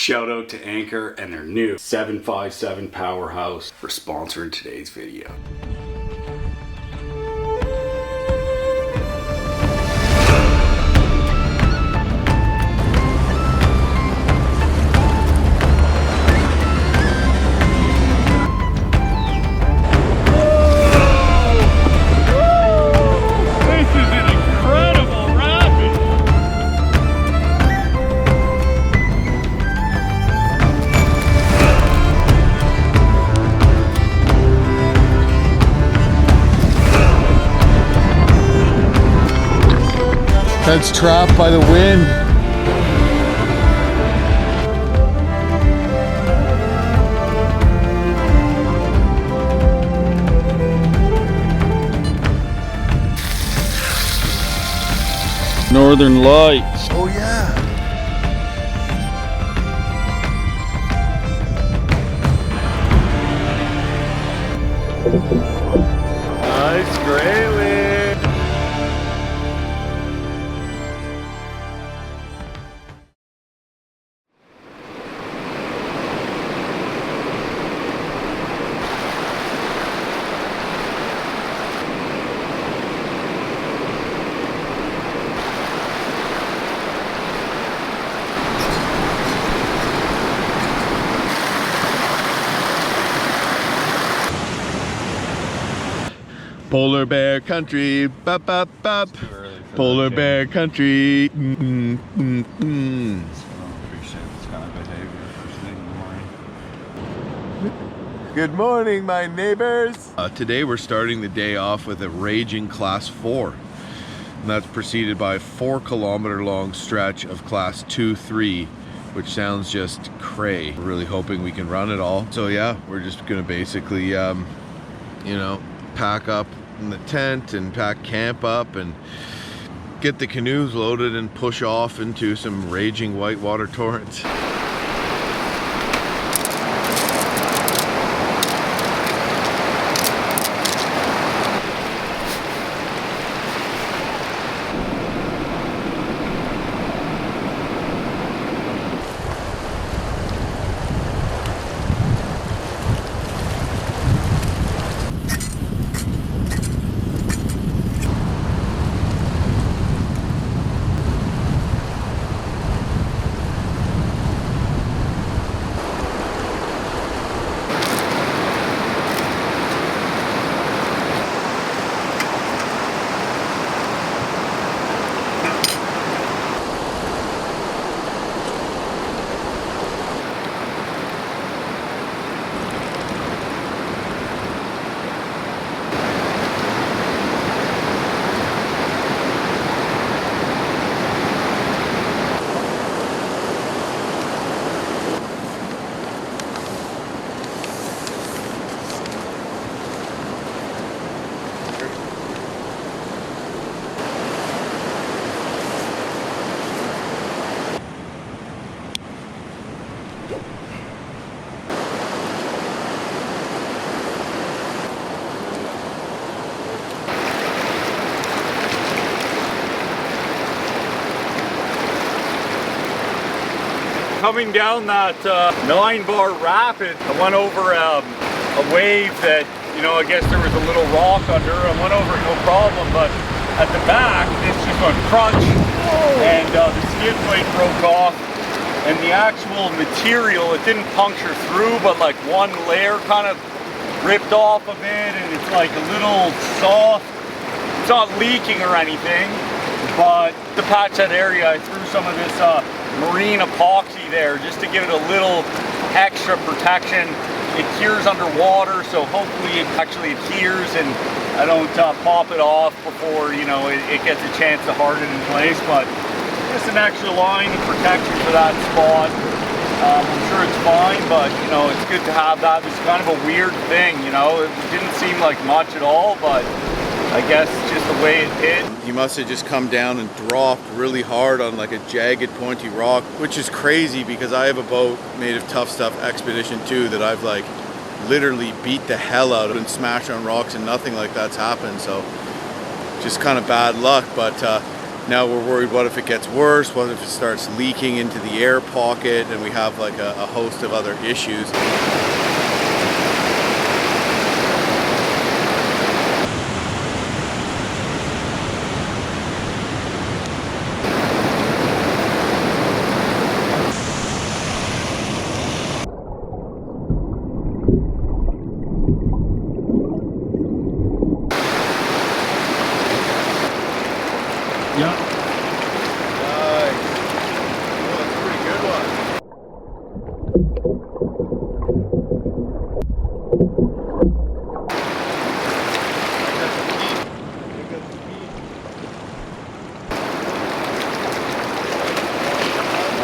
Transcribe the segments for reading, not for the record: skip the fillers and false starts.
Shout out to Anker and their new 757 Powerhouse for sponsoring today's video. That's trapped by the wind. Northern Lights. Oh yeah. Nice grayling. Polar bear country, bop bop bop. Polar bear country. It's kind of behavior first thing in the morning. Good morning, my neighbors. Today we're starting the day off with a raging class 4. And that's preceded by a 4-kilometer long stretch of class 2-3, which sounds just cray. We're really hoping we can run it all. So yeah, we're just gonna basically, you know, pack up in the tent and pack camp up and get the canoes loaded and push off into some raging whitewater torrents. Coming down that 9-bar rapid, I went over a wave that, you know, I guess there was a little rock under. I went over it no problem, but at the back, this just went crunch, and the skid plate broke off, and the actual material, it didn't puncture through, but like one layer kind of ripped off a bit, and it's like a little soft. It's not leaking or anything, but to patch that area, I threw some of this marine epoxy there just to give it a little extra protection. It cures underwater, so hopefully it actually adheres and I don't pop it off before, you know, it gets a chance to harden in place. But just an extra line of protection for that spot. I'm sure it's fine, but you know, it's good to have that. It's kind of a weird thing, you know. It didn't seem like much at all, but I guess just the way it hit. He must have just come down and dropped really hard on like a jagged pointy rock, which is crazy because I have a boat made of Tough Stuff Expedition 2 that I've like literally beat the hell out of and smashed on rocks and nothing like that's happened. So just kind of bad luck, but Now we're worried, what if it gets worse? What if it starts leaking into the air pocket and we have like a host of other issues? Yeah. Nice. Oh, that's a pretty good one.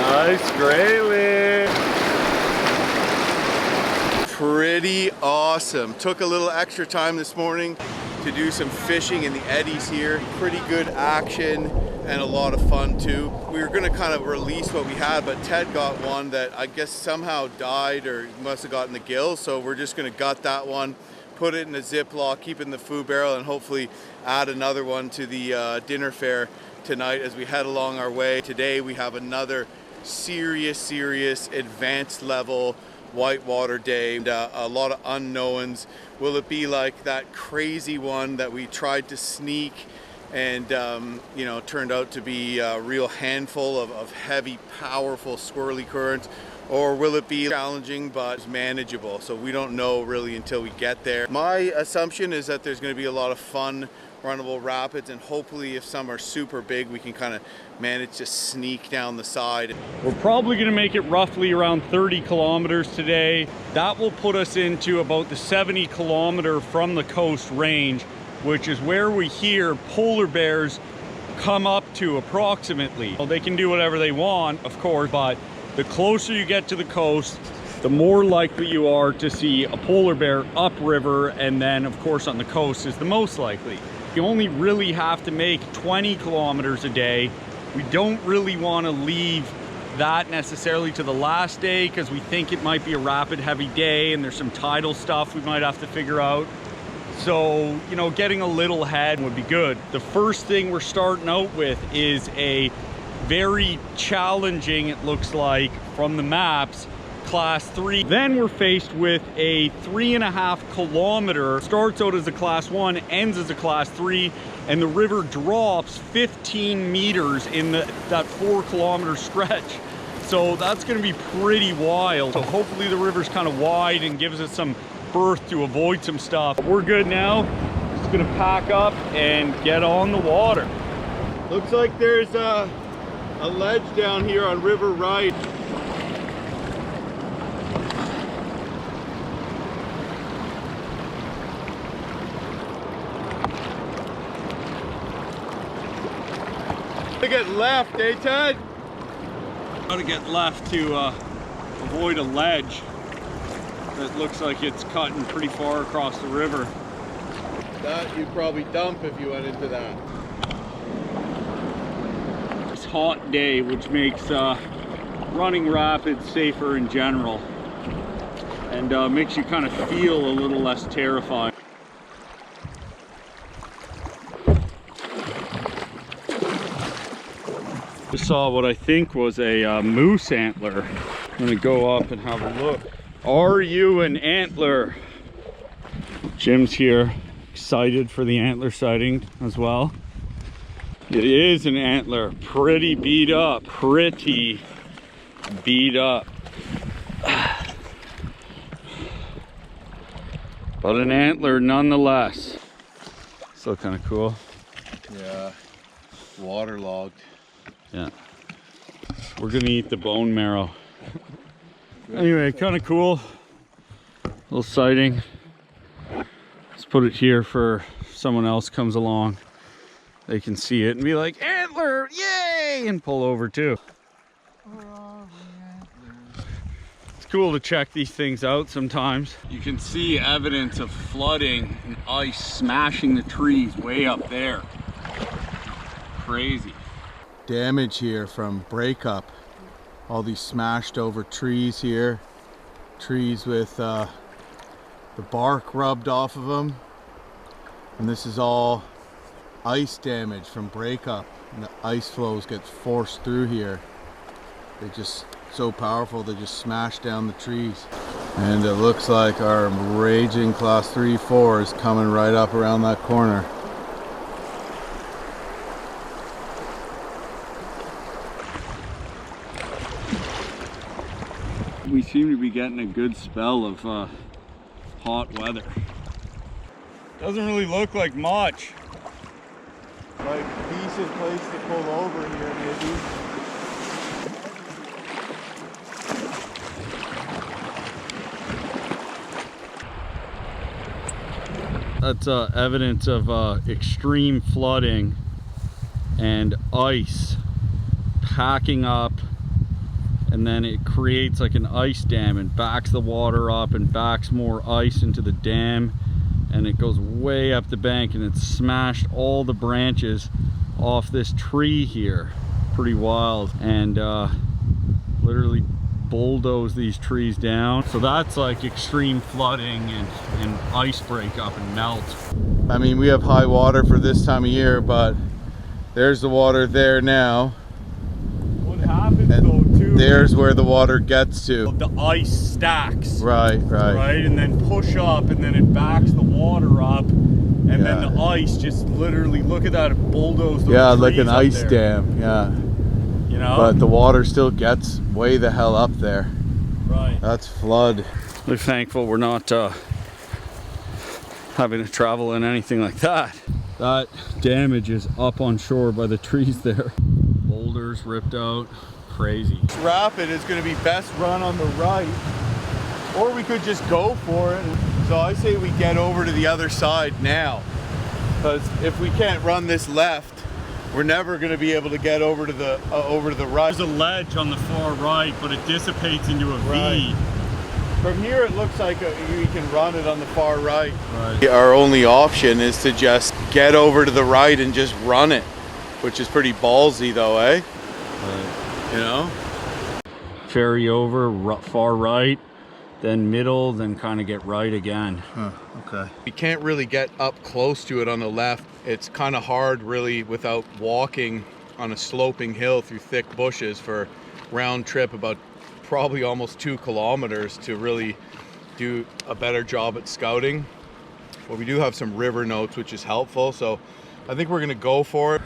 Nice grayling. Pretty awesome. Took a little extra time this morning to do some fishing in the eddies here. Pretty good action and a lot of fun too. We were gonna kind of release what we had, but Ted got one that I guess somehow died or must have gotten the gills. So we're just gonna gut that one, put it in a Ziploc, keep it in the food barrel, and hopefully add another one to the dinner fare tonight as we head along our way. Today we have another serious advanced level whitewater day, and a lot of unknowns. Will it be like that crazy one that we tried to sneak and you know, turned out to be a real handful of heavy, powerful swirly currents, or will it be challenging but manageable? So we don't know really until we get there. My assumption is that there's going to be a lot of fun runnable rapids, and hopefully if some are super big we can kind of manage to sneak down the side. We're probably going to make it roughly around 30 kilometers today. That will put us into about the 70 kilometer from the coast range, which is where we hear polar bears come up to approximately. Well, they can do whatever they want, of course, but the closer you get to the coast, the more likely you are to see a polar bear upriver, and then of course on the coast is the most likely. You only really have to make 20 kilometers a day. We don't really want to leave that necessarily to the last day because we think it might be a rapid heavy day and there's some tidal stuff we might have to figure out. So, you know, getting a little ahead would be good. The first thing we're starting out with is a very challenging, it looks like from the maps, class 3. Then we're faced with a 3.5 kilometer, starts out as a class 1, ends as a class 3, and the river drops 15 meters in that 4 kilometer stretch. So that's going to be pretty wild. So hopefully the river's kind of wide and gives us some berth to avoid some stuff. We're good now. Just going to pack up and get on the water. Looks like there's a ledge down here on River Right. To get left, eh, Ted? Gotta get left to avoid a ledge that looks like it's cutting pretty far across the river. That you'd probably dump if you went into that. It's a hot day, which makes running rapids safer in general, and makes you kind of feel a little less terrified. Just saw what I think was a moose antler. I'm gonna go up and have a look. Are you an antler? Jim's here, excited for the antler sighting as well. It is an antler, pretty beat up, pretty beat up. But an antler nonetheless. Still kind of cool. Yeah, waterlogged. Yeah, we're gonna eat the bone marrow. Anyway, kind of cool little sighting. Let's put it here for if someone else comes along, they can see it and be like, antler, yay, and pull over too. It's cool to check these things out sometimes. You can see evidence of flooding and ice smashing the trees way up there. Crazy. Damage here from breakup. All these smashed over trees here. Trees with the bark rubbed off of them. And this is all ice damage from breakup. and the ice flows get forced through here. They just so powerful, they just smash down the trees. And it looks like our raging class 3-4 is coming right up around that corner. We seem to be getting a good spell of hot weather. Doesn't really look like much. Like decent place to pull over here maybe. That's evidence of extreme flooding and ice packing up, and then it creates like an ice dam and backs the water up and backs more ice into the dam, and it goes way up the bank, and it's smashed all the branches off this tree here. Pretty wild. And literally bulldoze these trees down. So that's like extreme flooding and ice break up and melt. I mean, we have high water for this time of year, but there's the water there now. What happens And though too? there's where the water gets to. The ice stacks. Right. Right, and then push up, and then it backs the water up, and then the ice just literally, look at that, it bulldozed those Yeah, like trees an up ice there. dam, yeah. You know? But the water still gets way the hell up there. Right. That's flood. We're thankful we're not having to travel in anything like that. That damage is up on shore by the trees there. Boulders ripped out, crazy. This rapid is going to be best run on the right, or we could just go for it. So I say we get over to the other side now, because if we can't run this left, we're never going to be able to get over to the right. There's a ledge on the far right, but it dissipates into a V. Right. From here it looks like we can run it on the far right. Right. Our only option is to just get over to the right and just run it, which is pretty ballsy though, eh? Right. You know? Ferry over, far right, then middle, then kind of get right again. Huh, okay. You can't really get up close to it on the left. It's kind of hard really without walking on a sloping hill through thick bushes for round trip about probably almost 2 kilometers to really do a better job at scouting. But we do have some river notes, which is helpful. So I think we're gonna go for it.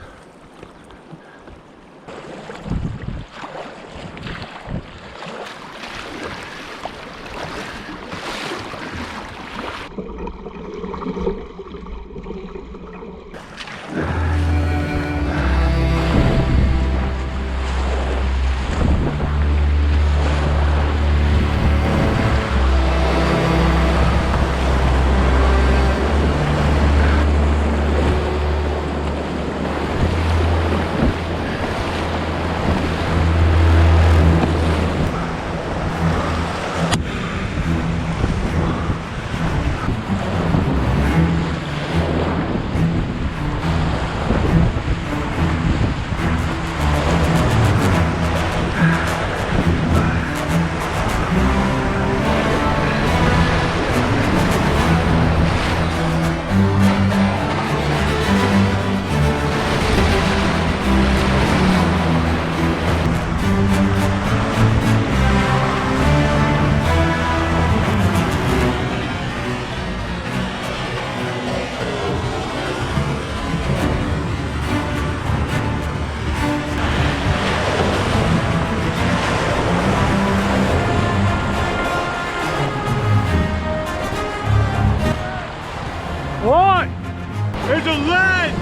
What? There's a ledge!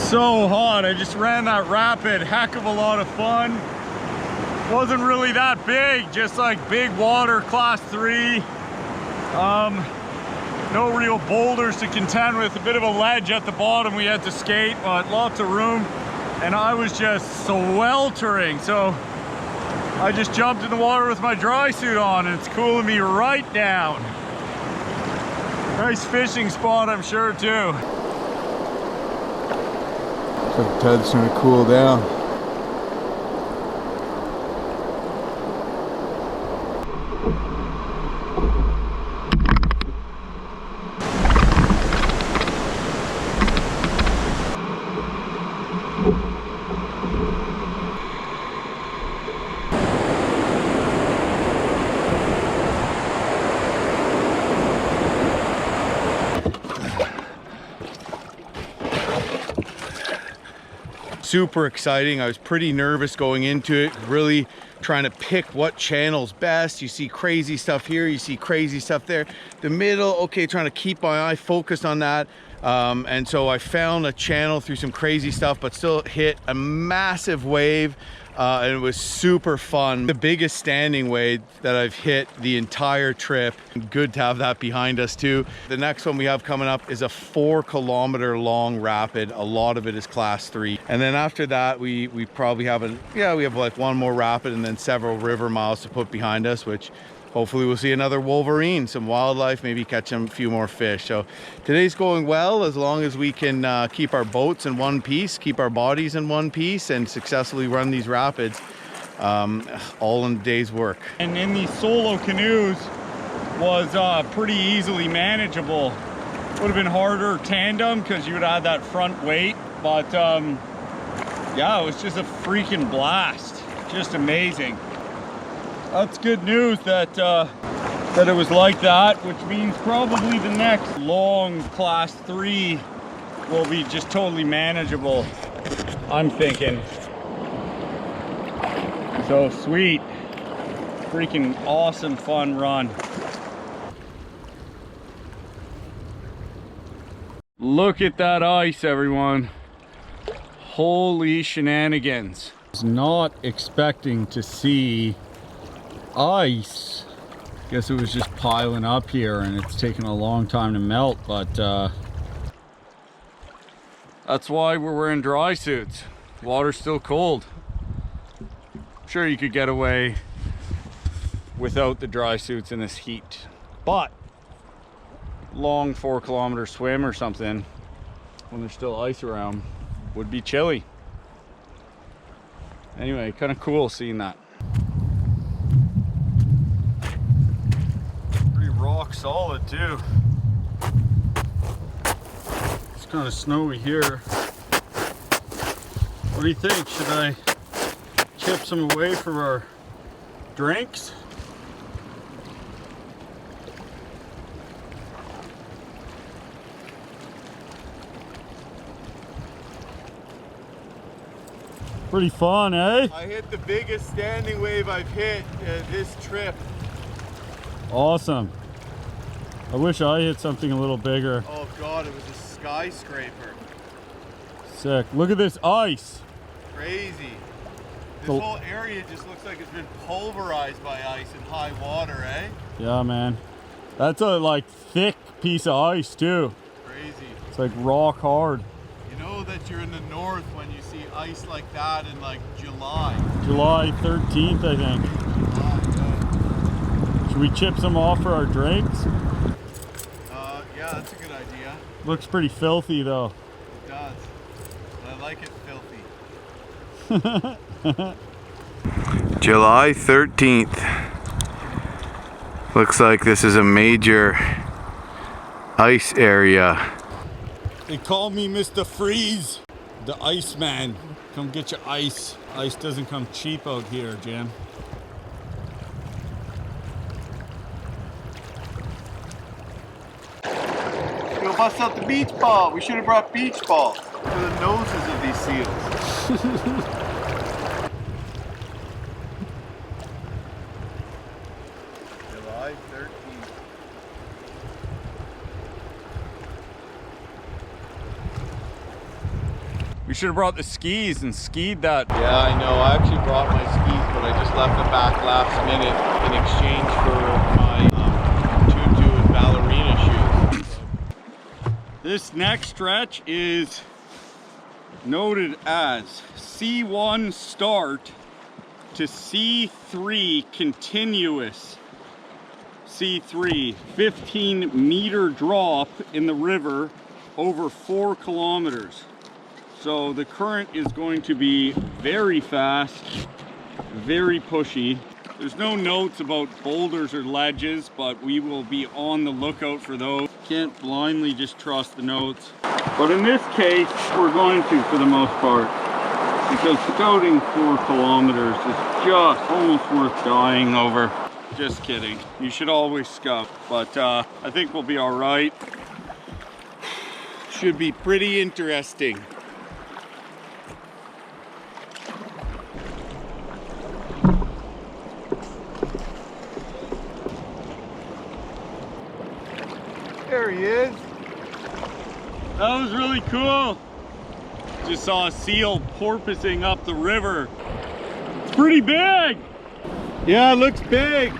So hot. I just ran that rapid. Heck of a lot of fun. Wasn't really that big, just like big water, class 3. No real boulders to contend with, a bit of a ledge at the bottom we had to skate, but lots of room, and I was just sweltering, so I just jumped in the water with my dry suit on, and it's cooling me right down. Nice fishing spot, I'm sure, too. like Ted's trying to cool down. Super exciting. I was pretty nervous going into it, really trying to pick what channel's best. You see crazy stuff here, you see crazy stuff there. The middle, okay, trying to keep my eye focused on that. And so I found a channel through some crazy stuff, but still hit a massive wave. And it was super fun. The biggest standing wave that I've hit the entire trip. Good to have that behind us too. The next one we have coming up is a 4-kilometer long rapid. A lot of it is class 3. And then after that, we probably have we have like one more rapid and then several river miles to put behind us, which hopefully we'll see another wolverine, some wildlife, maybe catch a few more fish. So today's going well, as long as we can keep our boats in one piece, keep our bodies in one piece, and successfully run these rapids, all in a day's work. And in these solo canoes was pretty easily manageable. Would have been harder tandem because you would have that front weight, but yeah, it was just a freaking blast. Just amazing. That's good news that that it was like that, which means probably the next long class 3 will be just totally manageable, I'm thinking. So sweet, freaking awesome fun run. Look at that ice, everyone. Holy shenanigans. I was not expecting to see ice. Guess it was just piling up here and it's taken a long time to melt, but that's why we're wearing dry suits. Water's still cold. I'm sure you could get away without the dry suits in this heat, but long 4-kilometer swim or something when there's still ice around would be chilly. Anyway, kind of cool seeing that. rock solid too. It's kind of snowy here. What do you think? Should I chip some away from our drinks? Pretty fun, eh? I hit the biggest standing wave I've hit this trip. Awesome. I wish I hit something a little bigger. Oh God, it was a skyscraper. Sick. Look at this ice. Crazy. This whole area just looks like it's been pulverized by ice in high water, eh? Yeah, man. That's a like thick piece of ice too. Crazy. It's like rock hard. You know that you're in the north when you see ice like that in like July. July 13th, I think. Should we chip some off for our drinks? Yeah, that's a good idea. Looks pretty filthy though. It does. But I like it filthy. July 13th. Looks like this is a major ice area. They call me Mr. Freeze, the Iceman. Come get your ice. Ice doesn't come cheap out here, Jim. Go bust out the beach ball. We should have brought beach balls for the noses of these seals. July 13th. We should have brought the skis and skied that. Yeah, I know. I actually brought my skis, but I just left them back last minute in exchange for my tutu and ballerina shoes. This next stretch is noted as C1 start to C3 continuous. C3, 15-meter drop in the river over 4 kilometers. So the current is going to be very fast, very pushy. There's no notes about boulders or ledges, but we will be on the lookout for those. Can't blindly just trust the notes. But in this case, we're going to for the most part, because scouting 4 kilometers is just almost worth dying over. Just kidding. You should always scout, but I think we'll be all right. Should be pretty interesting. There he is. That was really cool. Just saw a seal porpoising up the river. It's pretty big. Yeah, it looks big.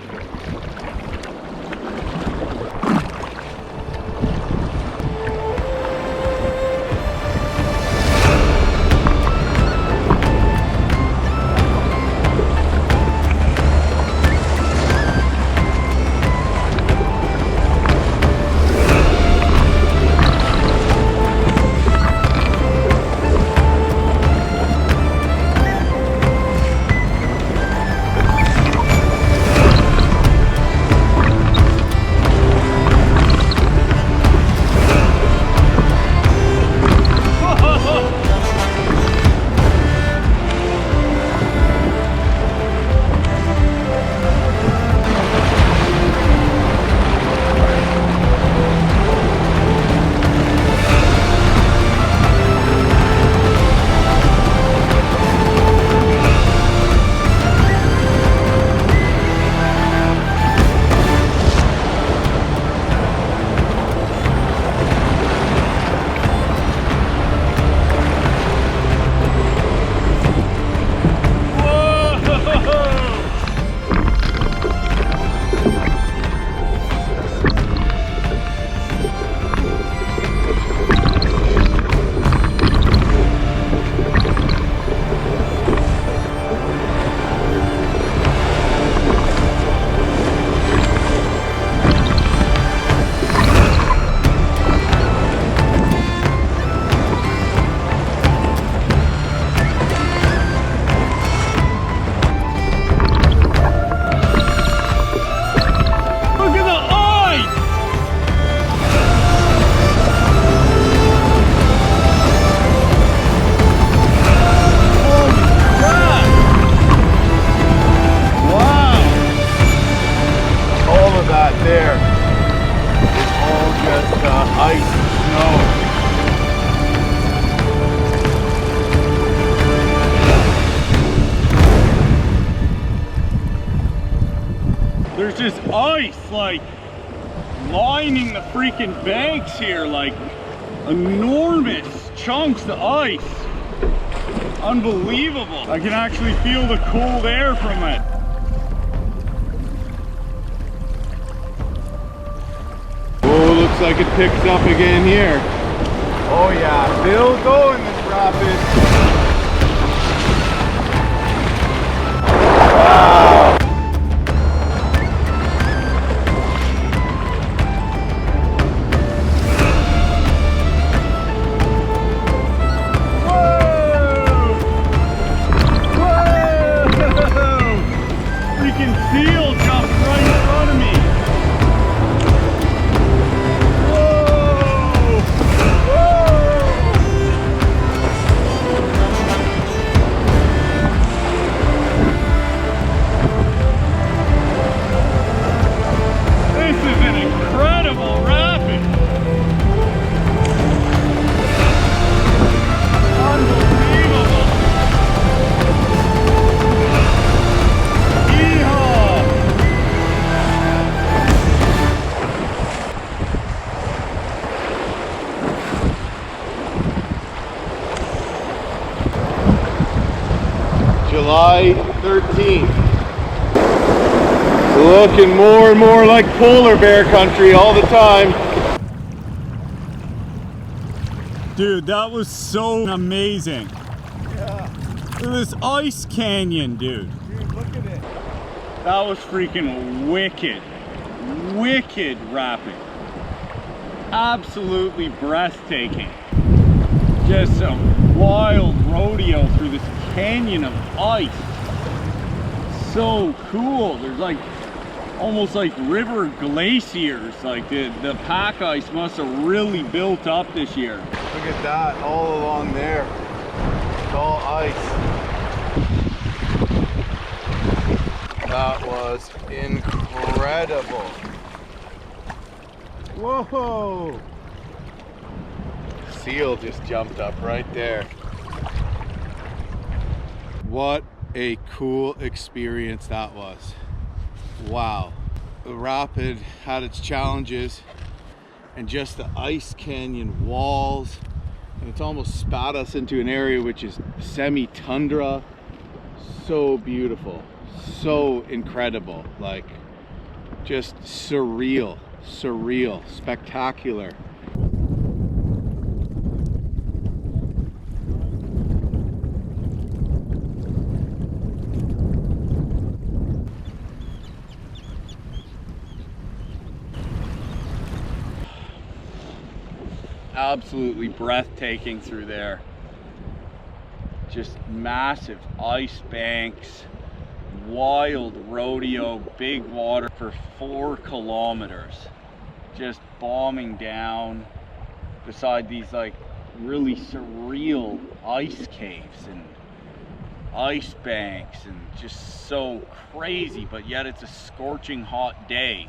There's just ice like lining the freaking banks here, like enormous chunks of ice. Unbelievable. I can actually feel the cold air from it. Oh, looks like it picks up again here. Oh yeah, still going this rapid. Wow. Seal jumped right in front of me. Whoa! This is an incredible rapid. Unbelievable. July 13th. Looking more and more like polar bear country all the time. Dude, that was so amazing. Yeah. Look at this ice canyon, dude. Dude, look at it. That was freaking wicked. Wicked rapid. Absolutely breathtaking. Just some wild rodeo through this canyon of ice. So cool. There's like almost like river glaciers. Like the pack ice must have really built up this year. Look at that, all along there. It's all ice. That was incredible. Whoa! Seal just jumped up right there. What a cool experience that was. Wow. The rapid had its challenges, and just the ice canyon walls, and it's almost spat us into an area which is semi-tundra. So beautiful, so incredible, like just surreal, spectacular. Absolutely breathtaking through there. Just massive ice banks, wild rodeo, big water for 4 kilometers. Just bombing down beside these like really surreal ice caves and ice banks, and just so crazy, but yet it's a scorching hot day.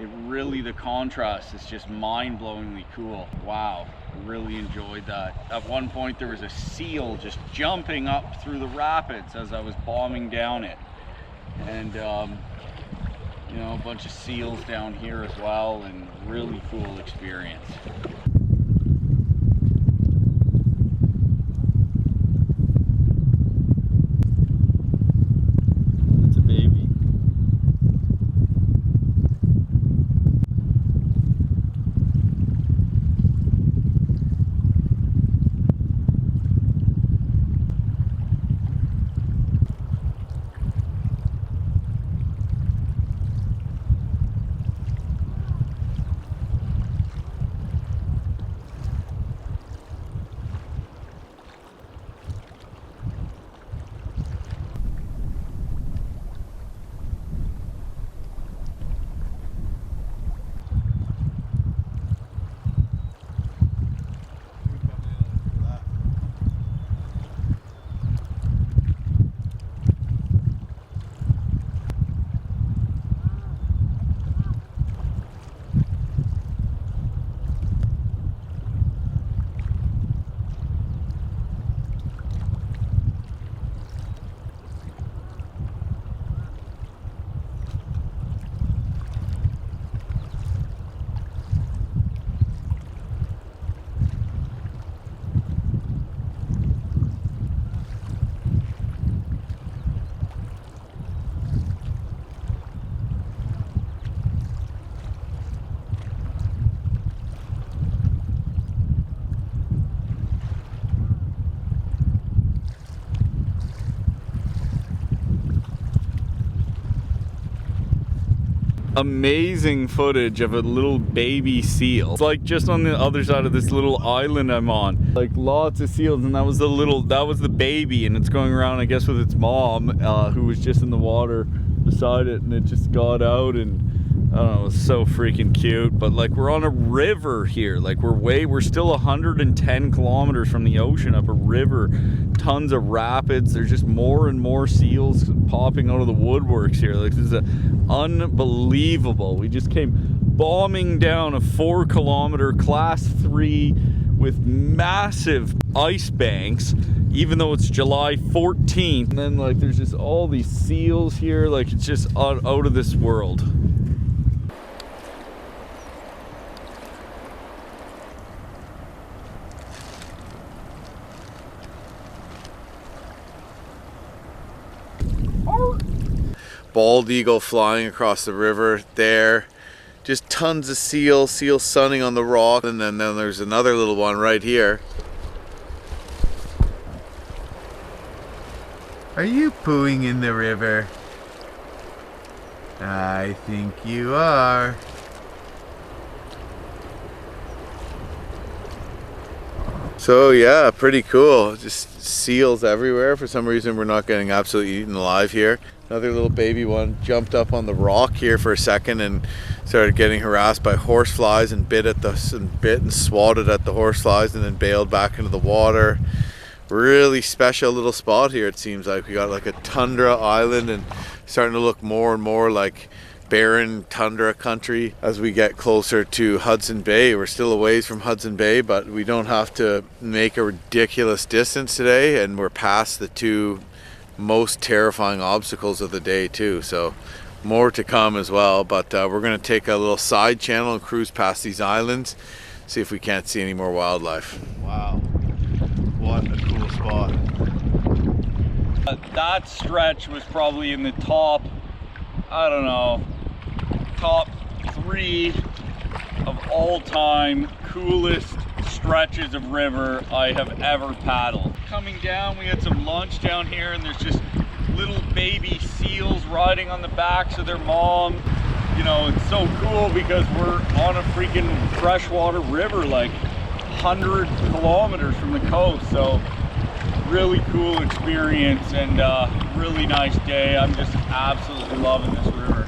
It really, the contrast is just mind-blowingly cool. Wow, really enjoyed that. At one point there was a seal just jumping up through the rapids as I was bombing down it. And you know, a bunch of seals down here as well, and really cool experience. Amazing footage of a little baby seal. It's like just on the other side of this little island I'm on. Like lots of seals, and that was the baby, and it's going around, I guess, with its mom, who was just in the water beside it, and it just got out, and I don't know, it was so freaking cute. But like, we're on a river here. Like we're still 110 kilometers from the ocean, up a river, tons of rapids. There's just more and more seals popping out of the woodworks here. Like, this is unbelievable. We just came bombing down a 4 kilometer class 3 with massive ice banks, even though it's July 14th. And then like, there's just all these seals here. Like, it's just out of this world. Bald eagle flying across the river there. Just tons of seals sunning on the rock. And then there's another little one right here. Are you pooing in the river? I think you are. So yeah, pretty cool. Just seals everywhere. For some reason we're not getting absolutely eaten alive here. Another little baby one jumped up on the rock here for a second and started getting harassed by horseflies and bit and swatted at the horseflies and then bailed back into the water. Really special little spot here, it seems like. We got like a tundra island and starting to look more and more like barren tundra country as we get closer to Hudson Bay. We're still a ways from Hudson Bay, but we don't have to make a ridiculous distance today, and we're past the two most terrifying obstacles of the day too, so more to come as well. But we're going to take a little side channel and cruise past these islands, see if we can't see any more wildlife. Wow, what a cool spot. That stretch was probably in the top, I don't know, top 3 of all time coolest stretches of river I have ever paddled. Coming down, we had some lunch down here, and there's just little baby seals riding on the backs of their mom. You know, it's so cool because we're on a freaking freshwater river like 100 kilometers from the coast. So really cool experience and really nice day. I'm just absolutely loving this river.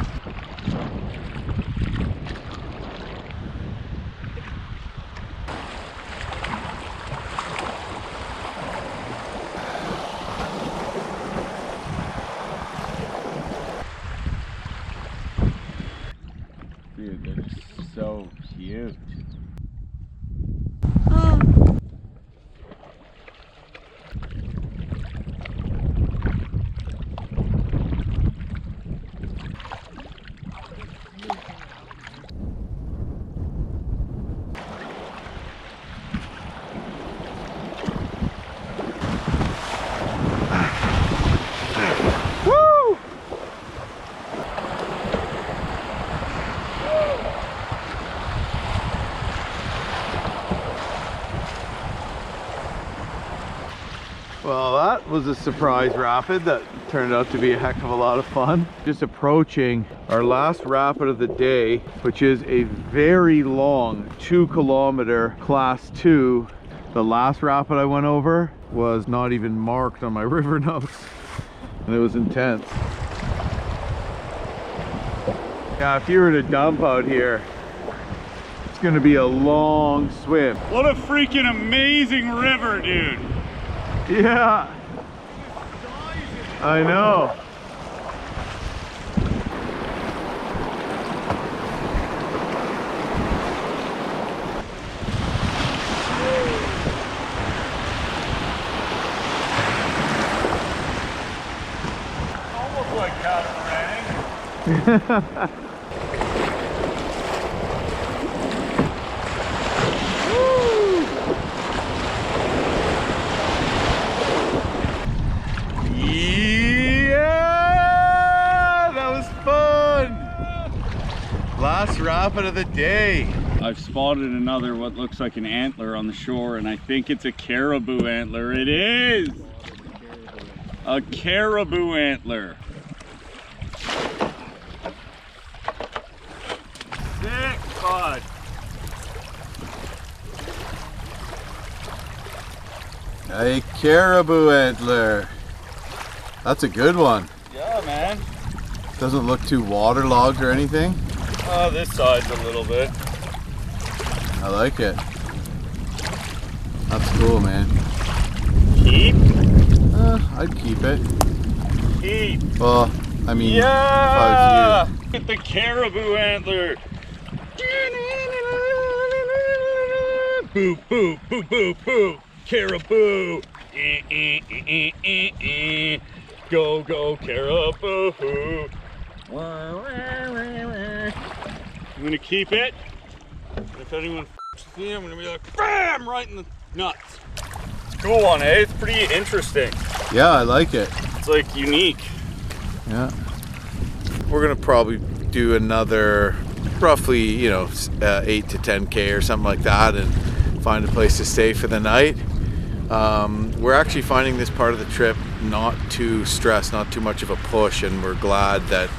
Dude, they're just so cute. Well, that was a surprise rapid that turned out to be a heck of a lot of fun. Just approaching our last rapid of the day, which is a very long 2-kilometer class 2. The last rapid I went over was not even marked on my river notes, and it was intense. Yeah, if you were to dump out here, it's gonna be a long swim. What a freaking amazing river, dude. Yeah, I know. Almost like catamaran. Last rapid of the day. I've spotted another what looks like an antler on the shore, and I think it's a caribou antler. It is a caribou antler. Sick, bud. A caribou antler. That's a good one. Yeah, man. Doesn't look too waterlogged or anything. Oh, this side's a little bit. I like it. That's cool, man. Keep? I'd keep it. Keep. Well, I mean, yeah! if I was you. Look at the caribou antler. Boo, boo, boo, boo, boo. Caribou. Go, go, caribou. I'm gonna keep it. If anyone f***s me, I'm gonna be like, BAM! Right in the nuts. It's a cool one, eh? It's pretty interesting. Yeah, I like it. It's like unique. Yeah. We're gonna probably do another roughly, you know, 8 to 10K or something like that and find a place to stay for the night. We're actually finding this part of the trip not too stressed, not too much of a push, and we're glad that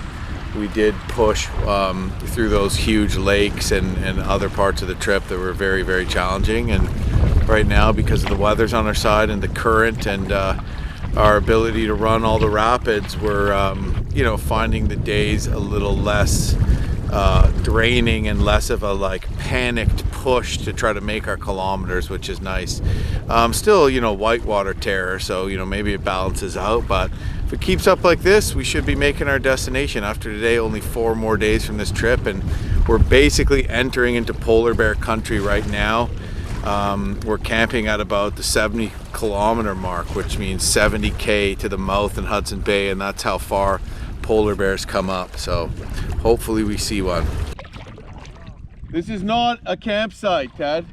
we did push through those huge lakes and other parts of the trip that were very, very challenging. And right now because of the weather's on our side and the current and our ability to run all the rapids. We're you know, finding the days a little less draining and less of a like panicked push to try to make our kilometers, which is nice. Still, you know, whitewater terror, so you know, maybe it balances out, but if it keeps up like this, we should be making our destination. After today, only 4 more days from this trip, and we're basically entering into polar bear country right now. We're camping at about the 70-kilometer mark, which means 70K to the mouth in Hudson Bay, and that's how far polar bears come up. So hopefully we see one. This is not a campsite, Ted.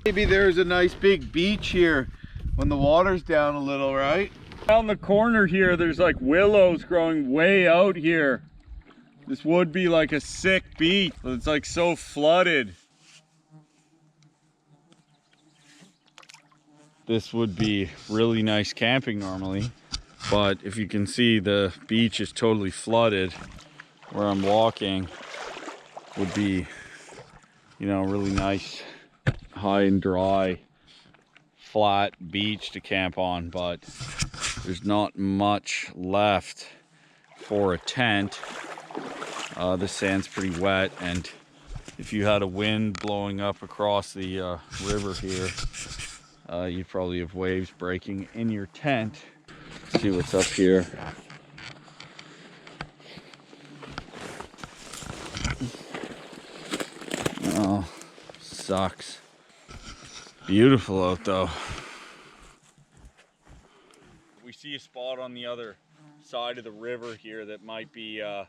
Maybe there's a nice big beach here when the water's down a little, right? Down the corner here, there's like willows growing way out here. This would be like a sick beach, but it's like so flooded. This would be really nice camping normally, but if you can see, the beach is totally flooded. Where I'm walking would be, you know, really nice, high and dry, flat beach to camp on, but there's not much left for a tent. The sand's pretty wet, and if you had a wind blowing up across the river here, you'd probably have waves breaking in your tent. Let's see what's up here. Oh, sucks. Beautiful out though. We see a spot on the other side of the river here that might be a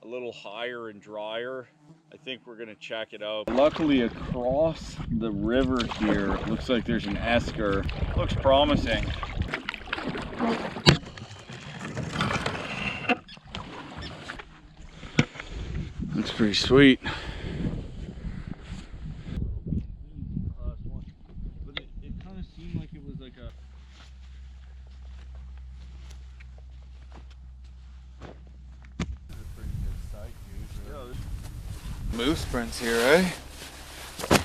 little higher and drier. I think we're gonna check it out. Luckily across the river here, it looks like there's an esker. Looks promising. Looks pretty sweet. But it kind of seemed like it was like a... Moose prints here, eh? Like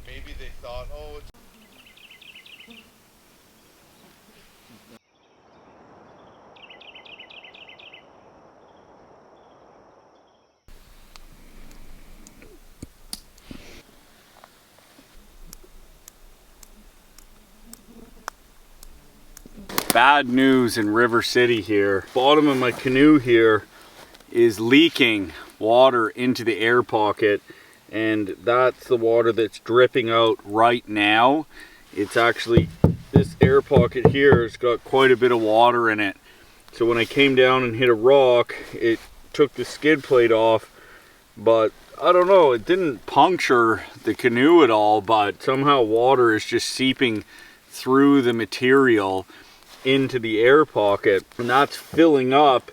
maybe they thought, oh, it's... Bad news in River City here. Bottom of my canoe here is leaking water into the air pocket, and that's the water that's dripping out right now. It's actually, this air pocket here has got quite a bit of water in it. So when I came down and hit a rock, it took the skid plate off, but I don't know, it didn't puncture the canoe at all, but somehow water is just seeping through the material into the air pocket, and that's filling up,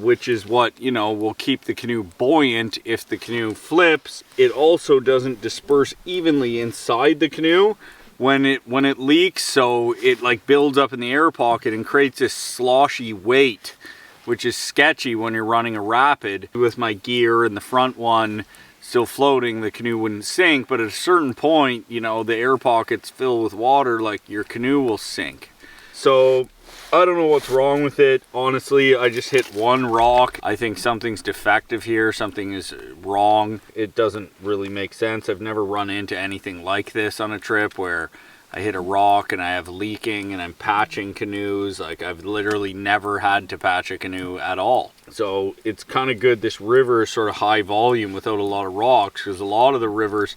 which is what, you know, will keep the canoe buoyant if the canoe flips. It also doesn't disperse evenly inside the canoe when it leaks, so it like builds up in the air pocket and creates this sloshy weight, which is sketchy when you're running a rapid. With my gear and the front one still floating, the canoe wouldn't sink, but at a certain point, you know, the air pockets fill with water, like your canoe will sink. So I don't know what's wrong with it. Honestly, I just hit one rock. I think something's defective here. Something is wrong. It doesn't really make sense. I've never run into anything like this on a trip where I hit a rock and I have leaking and I'm patching canoes. Like, I've literally never had to patch a canoe at all. So it's kind of good this river is sort of high volume without a lot of rocks, because a lot of the rivers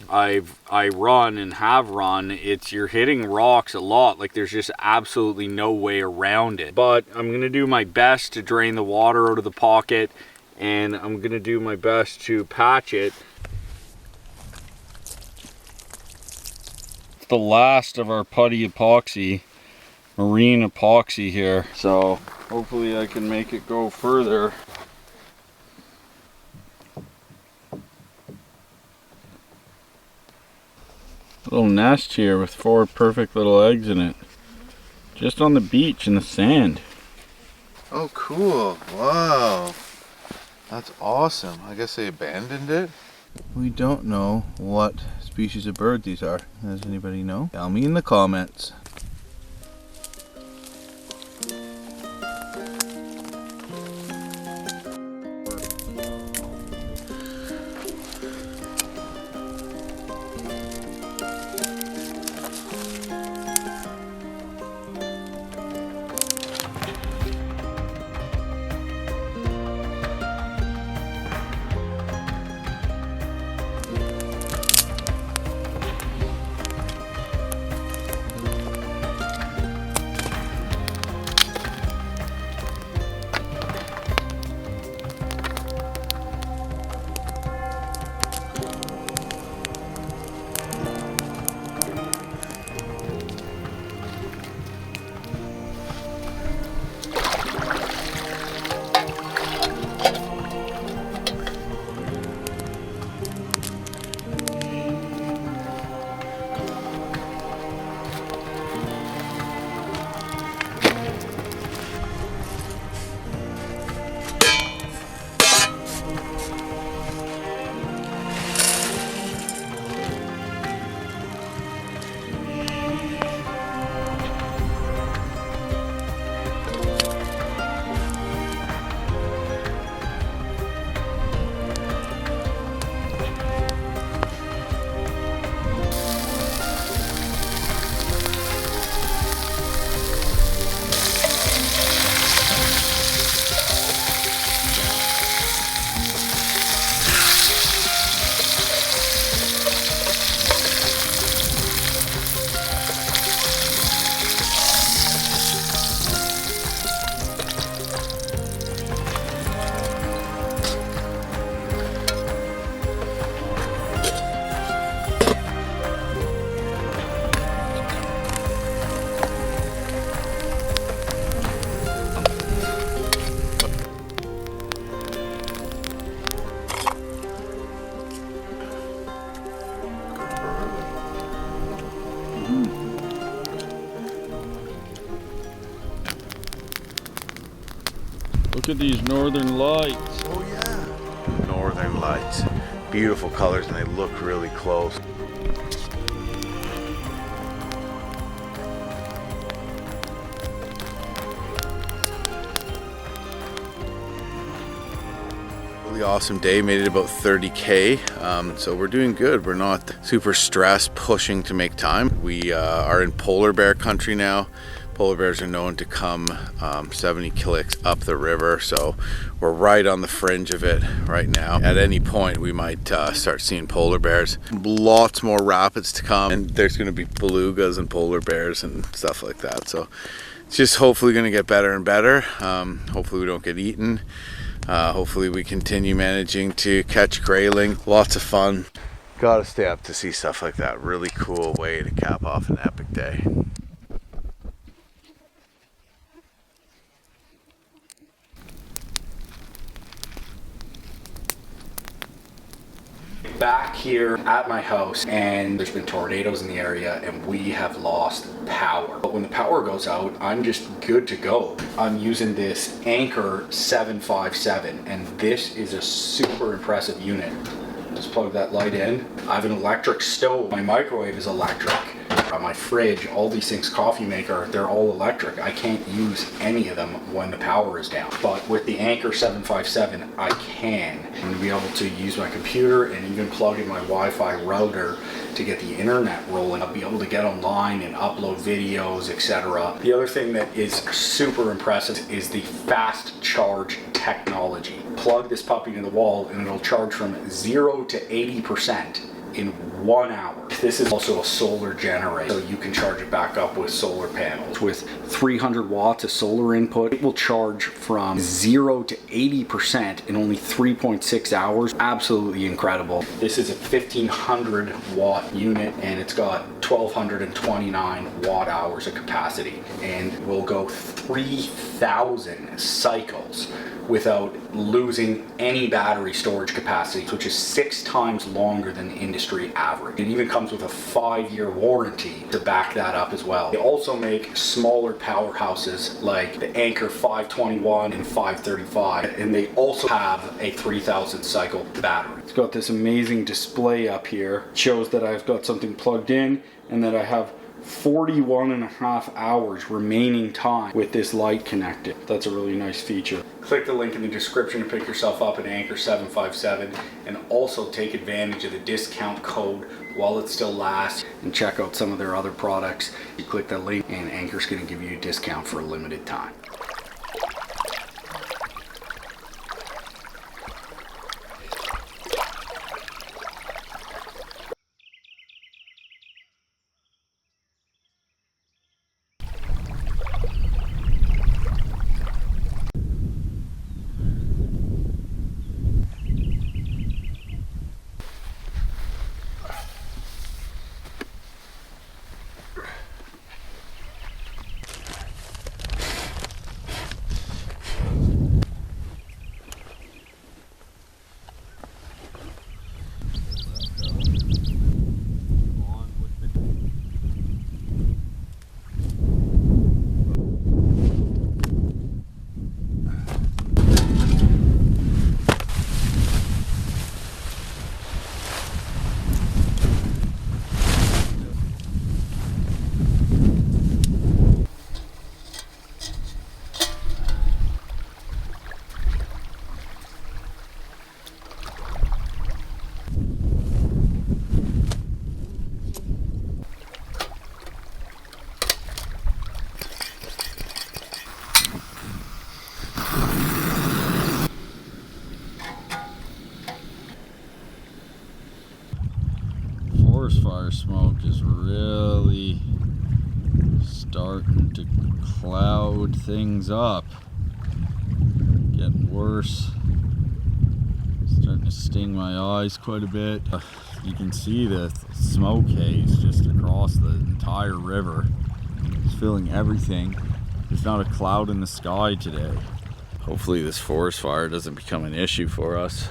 I run and have run, you're hitting rocks a lot. Like, there's just absolutely no way around it. But I'm gonna do my best to drain the water out of the pocket, and I'm gonna do my best to patch it. It's the last of our putty epoxy, marine epoxy here, so hopefully I can make it go further. Little nest here with 4 perfect little eggs in it, just on the beach in the sand. Oh, cool. Wow. That's awesome. I guess they abandoned it. We don't know what species of bird these are. Does anybody know? Tell me in the comments. Look at these northern lights. Oh yeah. Northern lights. Beautiful colors and they look really close. Really awesome day, made it about 30K. So we're doing good. We're not super stressed pushing to make time. We are in polar bear country now. Polar bears are known to come 70 clicks up the river, so we're right on the fringe of it right now. At any point we might start seeing polar bears. Lots more rapids to come, and there's going to be belugas and polar bears and stuff like that. So it's just hopefully going to get better and better. Hopefully we don't get eaten. Hopefully we continue managing to catch grayling. Lots of fun. Gotta stay up to see stuff like that. Really cool way to cap off an epic day. Back here at my house, and there's been tornadoes in the area and we have lost power. But when the power goes out, I'm just good to go. I'm using this Anker 757 and this is a super impressive unit. Just plug that light in. I have an electric stove. My microwave is electric. My fridge, all these things, coffee maker, they're all electric. I can't use any of them when the power is down. But with the Anker 757, I can. I'm going to be able to use my computer and even plug in my Wi-Fi router to get the internet rolling. I'll be able to get online and upload videos, etc. The other thing that is super impressive is the fast charge technology. Plug this puppy to the wall and it'll charge from 0 to 80% in 1 hour. This is also a solar generator, so you can charge it back up with solar panels. With 300 watts of solar input, it will charge from 0 to 80% in only 3.6 hours. Absolutely incredible. This is a 1500 watt unit and it's got 1229 watt hours of capacity and will go 3,000 3,000 cycles without losing any battery storage capacity, which is 6 times longer than the industry average. It even comes with a 5-year warranty to back that up as well. They also make smaller powerhouses like the Anker 521 and 535, and they also have a 3,000 cycle battery. It's got this amazing display up here. It shows that I've got something plugged in and that I have 41.5 hours remaining time with this light connected. That's a really nice feature. Click the link in the description to pick yourself up an Anker 757 and also take advantage of the discount code while it still lasts and check out some of their other products. You click that link and Anker's going to give you a discount for a limited time. Forest fire smoke is really starting to cloud things up. Getting worse. Starting to sting my eyes quite a bit. You can see the smoke haze just across the entire river. It's filling everything. There's not a cloud in the sky today. Hopefully this forest fire doesn't become an issue for us.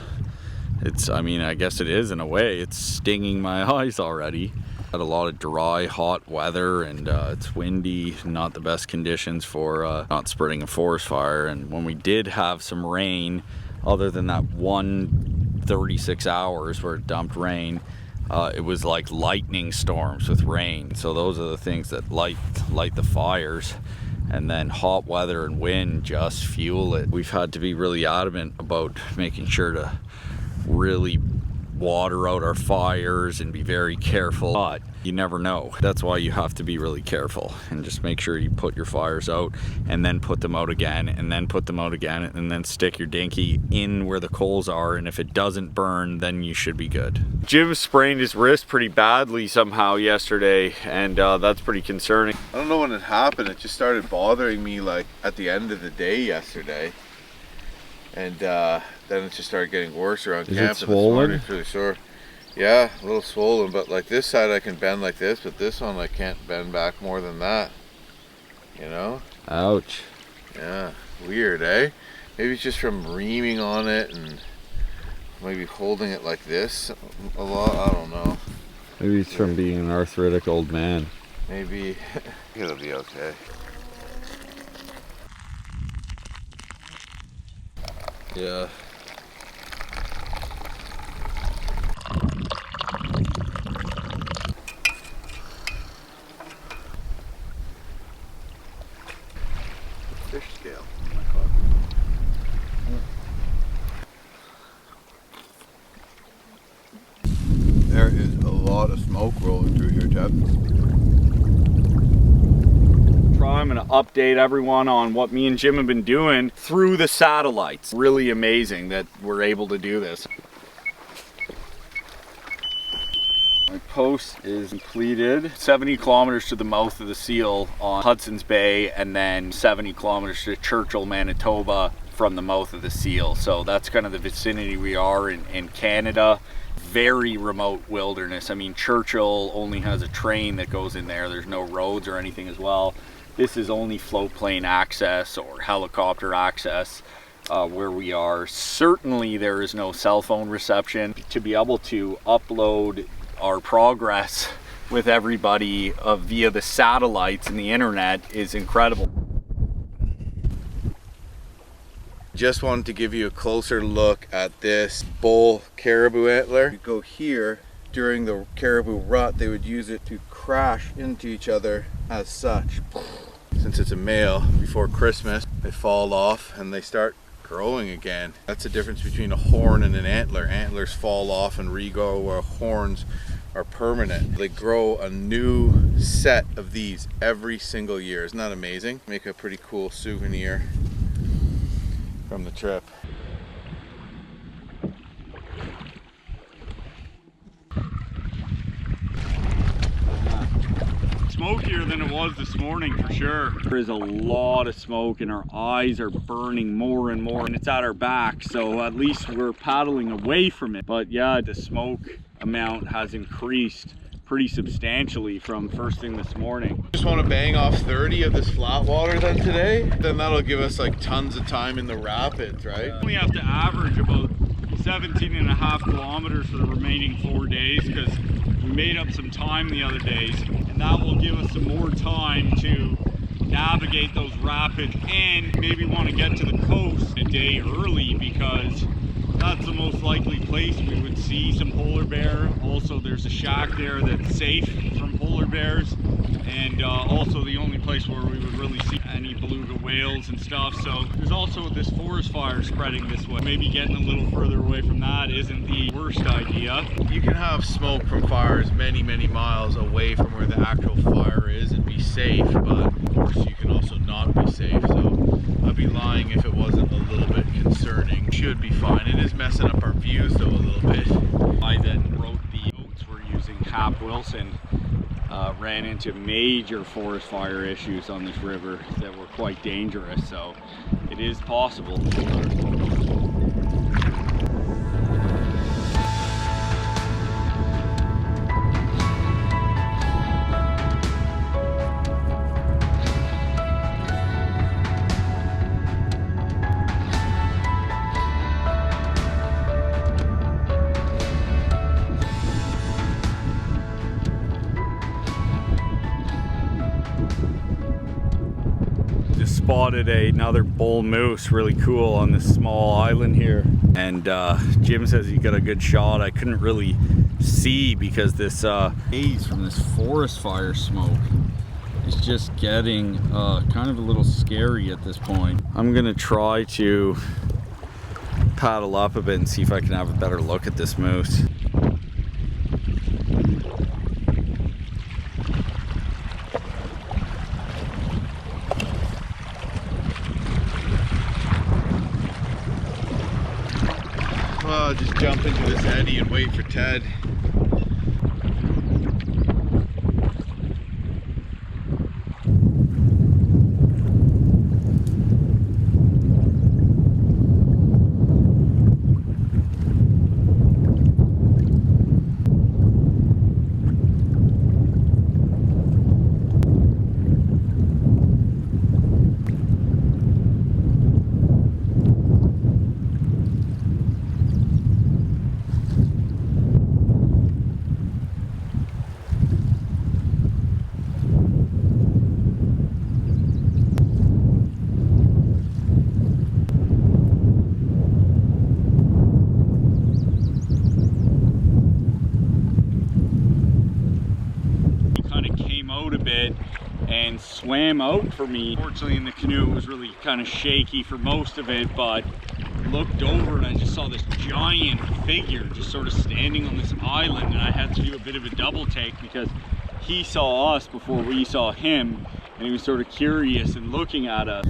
I mean, I guess it is in a way. It's stinging my eyes already. Had a lot of dry, hot weather, and it's windy, not the best conditions for not spreading a forest fire. And when we did have some rain, other than that 36 hours where it dumped rain, it was like lightning storms with rain. So those are the things that light the fires. And then hot weather and wind just fuel it. We've had to be really adamant about making sure to really water out our fires and be very careful, but you never know. That's why you have to be really careful and just make sure you put your fires out and then put them out again and then put them out again and then stick your dinky in where the coals are, and if it doesn't burn then you should be good. Jim sprained his wrist pretty badly somehow yesterday, and that's pretty concerning. I don't know when it happened. It just started bothering me like at the end of the day yesterday, and then it just started getting worse around camp. Is it swollen? It's really sore. Yeah, a little swollen, but like this side I can bend like this, but this one I can't bend back more than that. You know? Ouch. Yeah, weird, eh? Maybe it's just from reaming on it and maybe holding it like this a lot. I don't know. Maybe it's from being an arthritic old man. Maybe. It'll be okay. Yeah. Fish scale. There is a lot of smoke rolling through here, Jeff. I'm going to update everyone on what me and Jim have been doing through the satellites. Really amazing that we're able to do this. My post is completed. 70 kilometers to the mouth of the Seal on Hudson's Bay, and then 70 kilometers to Churchill, Manitoba from the mouth of the Seal. So that's kind of the vicinity we are in Canada. Very remote wilderness. I mean, Churchill only has a train that goes in there. There's no roads or anything as well. This is only float plane access or helicopter access where we are. Certainly there is no cell phone reception. To be able to upload our progress with everybody via the satellites and the internet is incredible. Just wanted to give you a closer look at this bull caribou antler. You go here during the caribou rut, they would use it to crash into each other as such. Since it's a male, before Christmas, they fall off and they start growing again. That's the difference between a horn and an antler. Antlers fall off and regrow, where horns are permanent. They grow a new set of these every single year. Isn't that amazing? Make a pretty cool souvenir from the trip. Smokier than it was this morning for sure. There is a lot of smoke and our eyes are burning more and more, and it's at our back, so at least we're paddling away from it. But yeah, the smoke amount has increased pretty substantially from first thing this morning. Just want to bang off 30 of this flat water then today. Then that'll give us like tons of time in the rapids, right? We have to average about 17.5 kilometers for the remaining 4 days because we made up some time the other days, and that will give us some more time to navigate those rapids and maybe want to get to the coast a day early, because that's the most likely place we would see some polar bear. Also, there's a shack there that's safe from polar bears, and also the only place where we would really see any beluga whales and stuff. So there's also this forest fire spreading this way. Maybe getting a little further away from that isn't the worst idea. You can have smoke from fires many miles away from where the actual fire is and be safe, but of course you can also not be safe. So I'd be lying if it wasn't a little bit concerning. Should be fine. It is messing up our views though a little bit. I then wrote the notes we're using. Hap Wilson ran into major forest fire issues on this river that were quite dangerous, so it is possible. Spotted another bull moose, really cool, on this small island here, and Jim says he got a good shot. I couldn't really see because this haze from this forest fire smoke is just getting kind of a little scary at this point. I'm gonna try to paddle up a bit and see if I can have a better look at this moose. Well, just jump into this eddy and wait for Ted. And swam out for me. Fortunately in the canoe it was really kind of shaky for most of it, but looked over and I just saw this giant figure just sort of standing on this island, and I had to do a bit of a double take because he saw us before we saw him, and he was sort of curious and looking at us.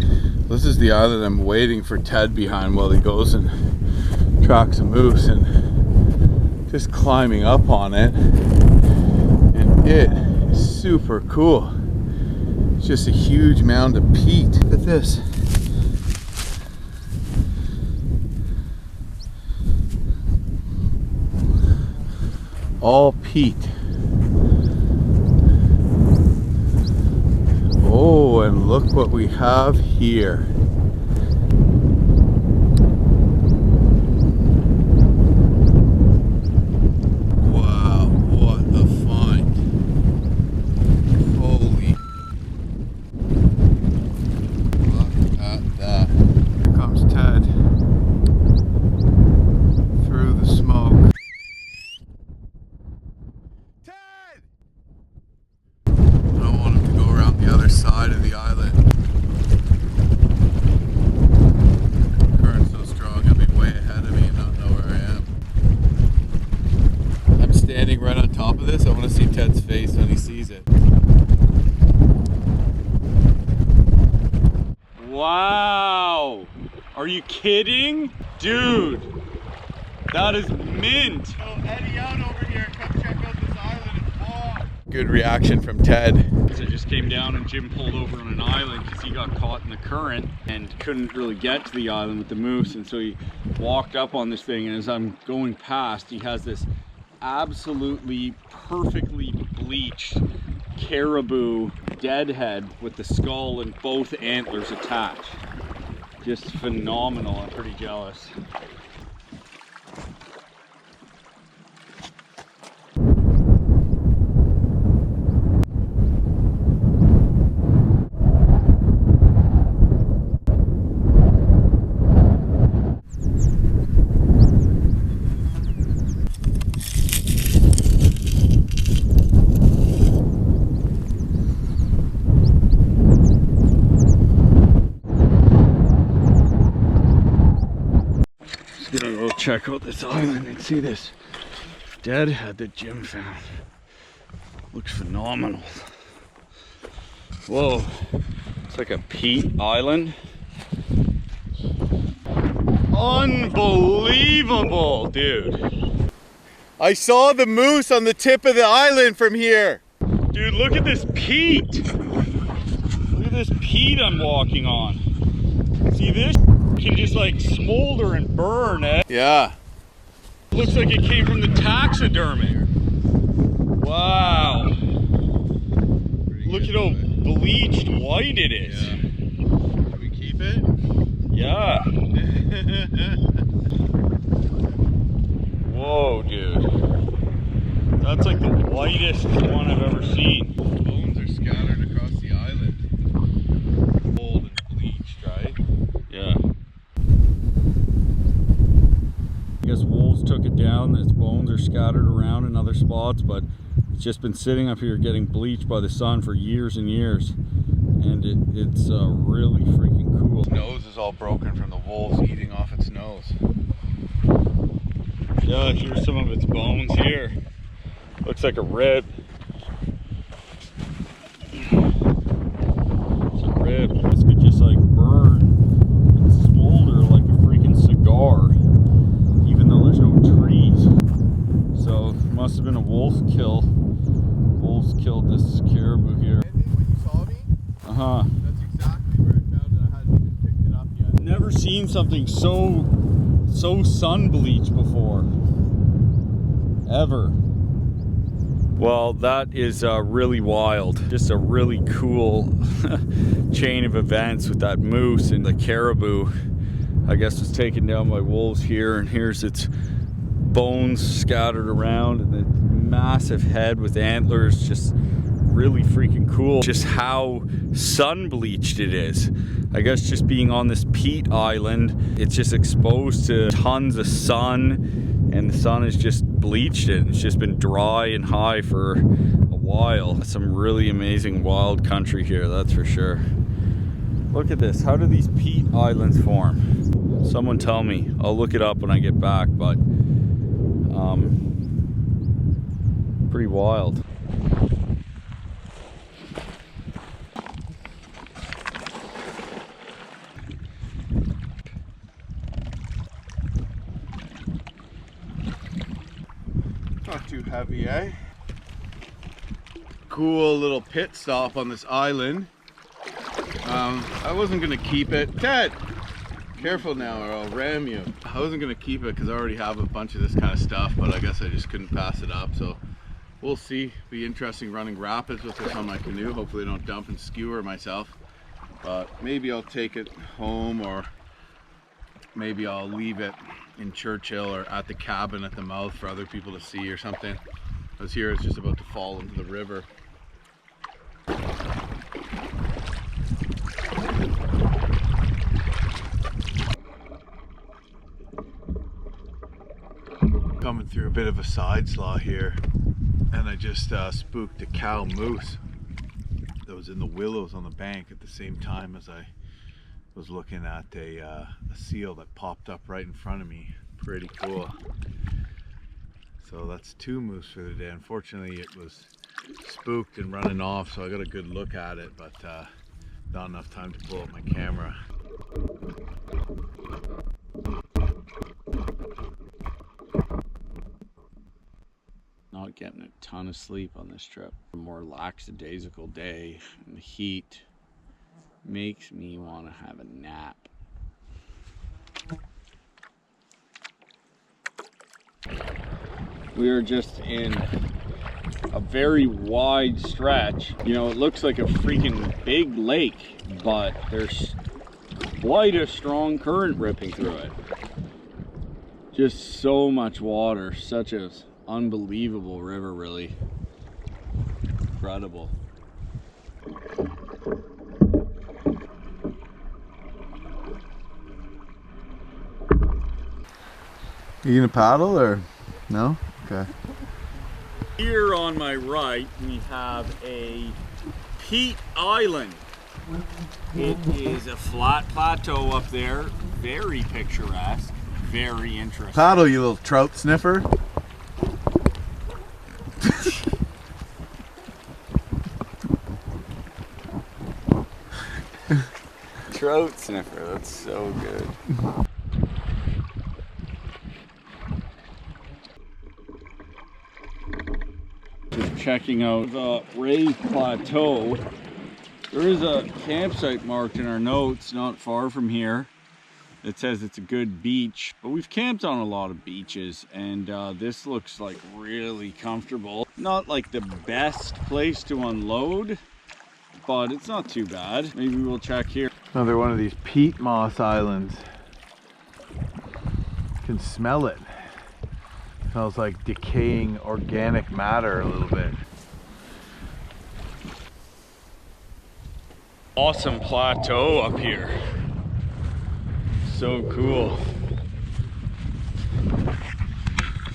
This is the island I'm waiting for Ted behind while he goes and tracks a moose, and just climbing up on it, and it is super cool. It's just a huge mound of peat. Look at this. All peat. Oh, and look what we have here. Wow, what a find. Holy. Look at that. Here comes Ted through the smoke. Ted! I don't want him to go around the other side of the island. The current's so strong, he'll be way ahead of me and not know where I am. I'm standing right on top of this. I want to see Ted's face when he sees it. Wow! Are you kidding? Dude, that is mint. Oh, Eddie out over here. Come check out this island. It's long. Good reaction from Ted. So I just came down and Jim pulled over on an island because he got caught in the current and couldn't really get to the island with the moose, and so he walked up on this thing, and as I'm going past, he has this absolutely perfectly bleached caribou deadhead with the skull and both antlers attached. Just phenomenal. I'm pretty jealous. Gonna go check out this island and see this deadhead that Jim found. Looks phenomenal. Whoa, it's like a peat island. Unbelievable, dude. I saw the moose on the tip of the island from here. Dude, look at this peat. Look at this peat I'm walking on. See this? Can just like smolder and burn, eh? Yeah. Looks like it came from the taxidermy. Wow. Look at how bleached white it is. Yeah. Can we keep it? Yeah. Whoa, dude. That's like the whitest one I've ever seen. Bones are scattered across the island. Old and bleached, right? Yeah. I guess wolves took it down. Its bones are scattered around in other spots, but it's just been sitting up here getting bleached by the sun for years and years, and it's really freaking cool. Its nose is all broken from the wolves eating off its nose. Yeah, here's some of its bones here. Looks like a rib. It's a rib. This could just like burn and smolder like a freaking cigar, even though there's no trees. So it must have been a wolf kill. Wolves killed this caribou here. Andy, when you saw me, that's exactly where I found it. I hadn't even picked it up yet. Never seen something so sun bleached before, ever. Well, that is really wild. Just a really cool chain of events with that moose and the caribou. I guess was taken down by wolves here, and here's its bones scattered around, and the massive head with antlers. Just really freaking cool. Just how sun bleached it is. I guess just being on this peat island, it's just exposed to tons of sun, and the sun has just bleached it. It's just been dry and high for a while. Some really amazing wild country here, that's for sure. Look at this. How do these peat islands form? Someone tell me. I'll look it up when I get back, but pretty wild. Not too heavy, eh? Cool little pit stop on this island. I wasn't gonna keep it. Ted! Careful now or I'll ram you. I wasn't gonna keep it because I already have a bunch of this kind of stuff, but I guess I just couldn't pass it up, so we'll see. Be interesting running rapids with this on my canoe. Hopefully I don't dump and skewer myself. but maybe I'll take it home, or maybe I'll leave it in Churchill or at the cabin at the mouth for other people to see or something. Because here it's just about to fall into the river. Coming through a bit of a side slaw here, and I just spooked a cow moose that was in the willows on the bank at the same time as I was looking at a seal that popped up right in front of me. Pretty cool. So that's 2 moose for the day. Unfortunately, it was spooked and running off, so I got a good look at it, but not enough time to pull up my camera. Not getting a ton of sleep on this trip. A more lackadaisical day, and the heat makes me want to have a nap. We are just in a very wide stretch. You know, it looks like a freaking big lake, but there's quite a strong current ripping through it. Just so much water, such an unbelievable river, really. Incredible. You gonna paddle or no? Okay. Here on my right, we have a peat island. It is a flat plateau up there, very picturesque, very interesting. Paddle, you little trout sniffer. Trout sniffer, that's so good. Just checking out the Ray Plateau. There is a campsite marked in our notes not far from here. It says it's a good beach, but we've camped on a lot of beaches, and this looks like really comfortable. Not like the best place to unload, but it's not too bad. Maybe we'll check here. Another one of these peat moss islands. You can smell it. Smells like decaying organic matter a little bit. Awesome plateau up here. So cool.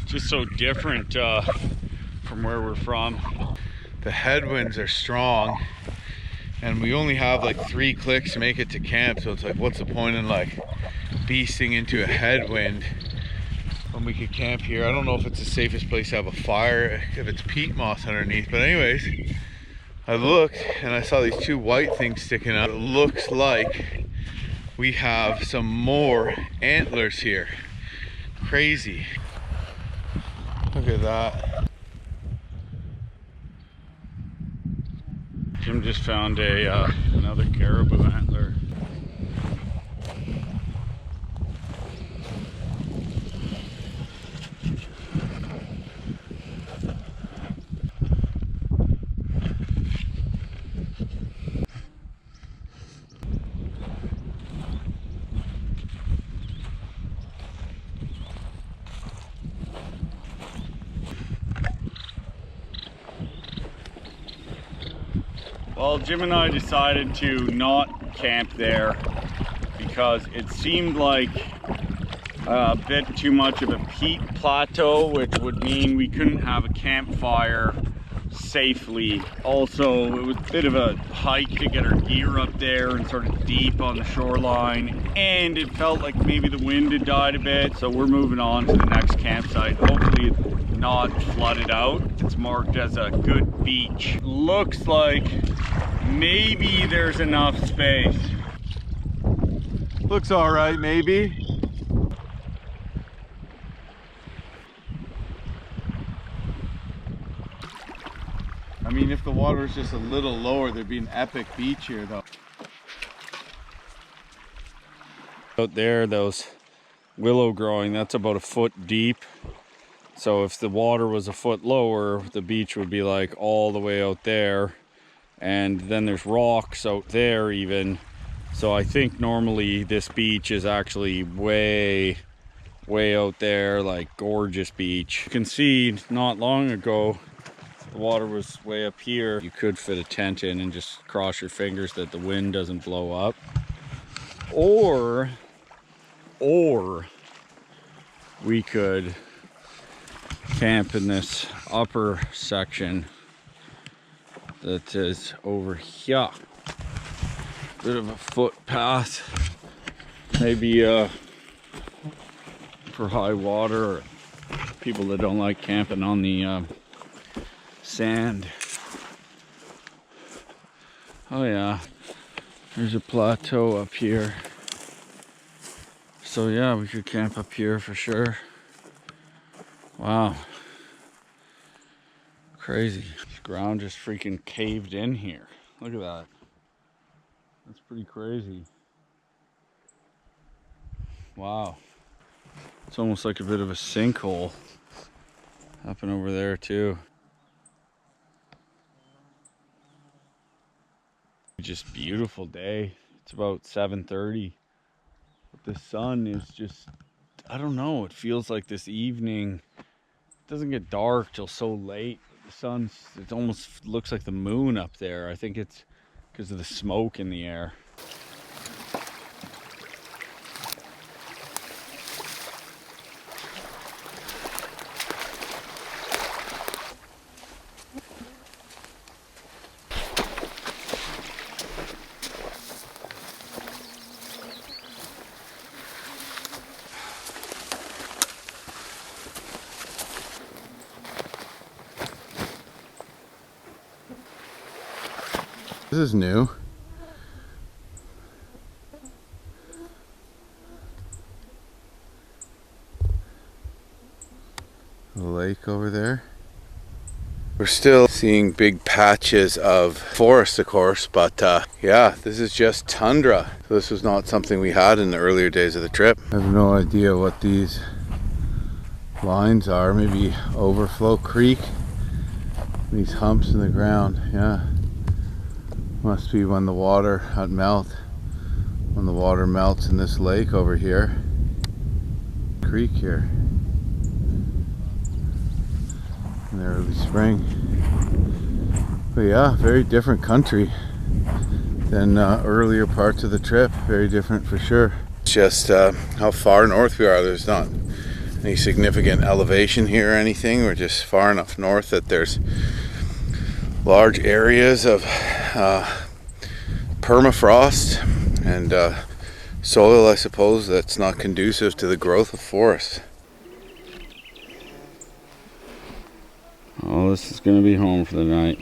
Just so different from where we're from. The headwinds are strong, and we only have like 3 clicks to make it to camp, so it's like, what's the point in like beasting into a headwind when we could camp here? I don't know if it's the safest place to have a fire if it's peat moss underneath, but anyways, I looked and I saw these 2 white things sticking out. It looks like we have some more antlers here. Crazy. Look at that. Jim just found another caribou antler. Well, Jim and I decided to not camp there because it seemed like a bit too much of a peat plateau, which would mean we couldn't have a campfire safely. Also, it was a bit of a hike to get our gear up there and sort of deep on the shoreline, and it felt like maybe the wind had died a bit, so we're moving on to the next campsite. Hopefully it's not flooded out. It's marked as a good beach. Looks like maybe there's enough space. Looks all right, maybe. I mean, if the water was just a little lower, there'd be an epic beach here, though. Out there, those willow growing, that's about 1 foot deep. So if the water was 1 foot lower, the beach would be like all the way out there. And then there's rocks out there even. So I think normally this beach is actually way out there, like gorgeous beach. You can see not long ago the water was way up here. You could fit a tent in and just cross your fingers that the wind doesn't blow up. Or we could camp in this upper section that is over here. Bit of a footpath, maybe for high water or people that don't like camping on the sand. Oh yeah, there's a plateau up here. So yeah, we could camp up here for sure. Wow. Crazy. This ground just freaking caved in here. Look at that. That's pretty crazy. Wow. It's almost like a bit of a sinkhole. Up and over there too. Just beautiful day. It's about 7:30. But the sun is just, I don't know, it feels like this evening. It doesn't get dark till so late. The sun's, it almost looks like the moon up there. I think it's because of the smoke in the air. This is new. The lake over there. We're still seeing big patches of forest, of course, but yeah, this is just tundra. So this was not something we had in the earlier days of the trip. I have no idea what these lines are. Maybe overflow creek. These humps in the ground, yeah. Must be when the water when the water melts in this lake over here. Creek here. In the early spring. But yeah, very different country than earlier parts of the trip. Very different for sure. It's just how far north we are. There's not any significant elevation here or anything. We're just far enough north that there's large areas of permafrost and soil, I suppose, that's not conducive to the growth of forests. Oh, this is gonna be home for the night.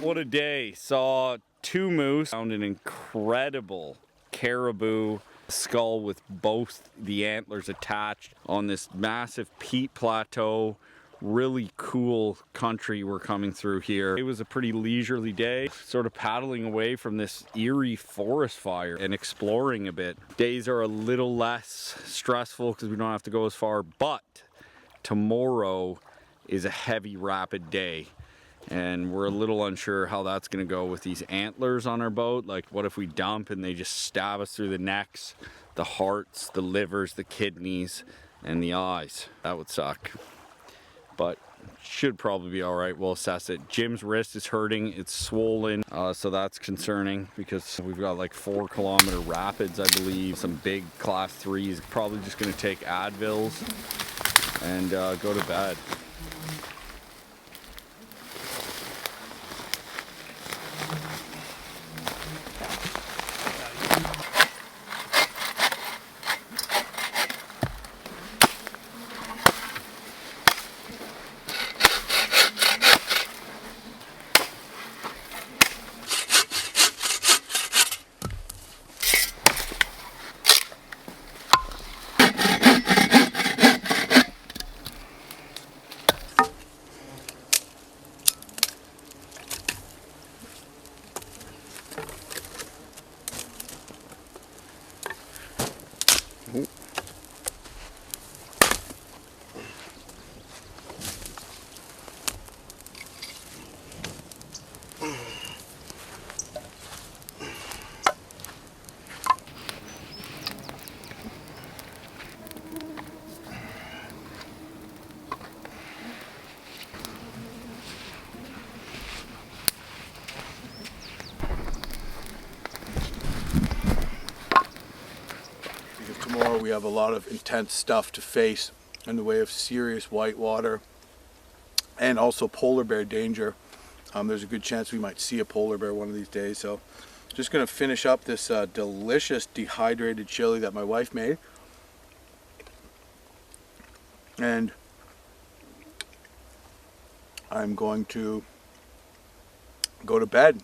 What a day. Saw 2 moose, found an incredible caribou skull with both the antlers attached on this massive peat plateau. Really cool country we're coming through here. It was a pretty leisurely day, sort of paddling away from this eerie forest fire and exploring a bit. Days are a little less stressful because we don't have to go as far, but tomorrow is a heavy rapid day. And we're a little unsure how that's gonna go with these antlers on our boat. Like, what if we dump and they just stab us through the necks, the hearts, the livers, the kidneys, and the eyes? That would suck. But should probably be all right. We'll assess it. Jim's wrist is hurting. It's swollen. So that's concerning because we've got like 4-kilometer rapids, I believe. Some big class 3s. Probably just gonna take Advils and go to bed. tomorrow we have a lot of intense stuff to face in the way of serious whitewater and also polar bear danger. There's a good chance we might see a polar bear one of these days. So just gonna finish up this delicious dehydrated chili that my wife made. And I'm going to go to bed.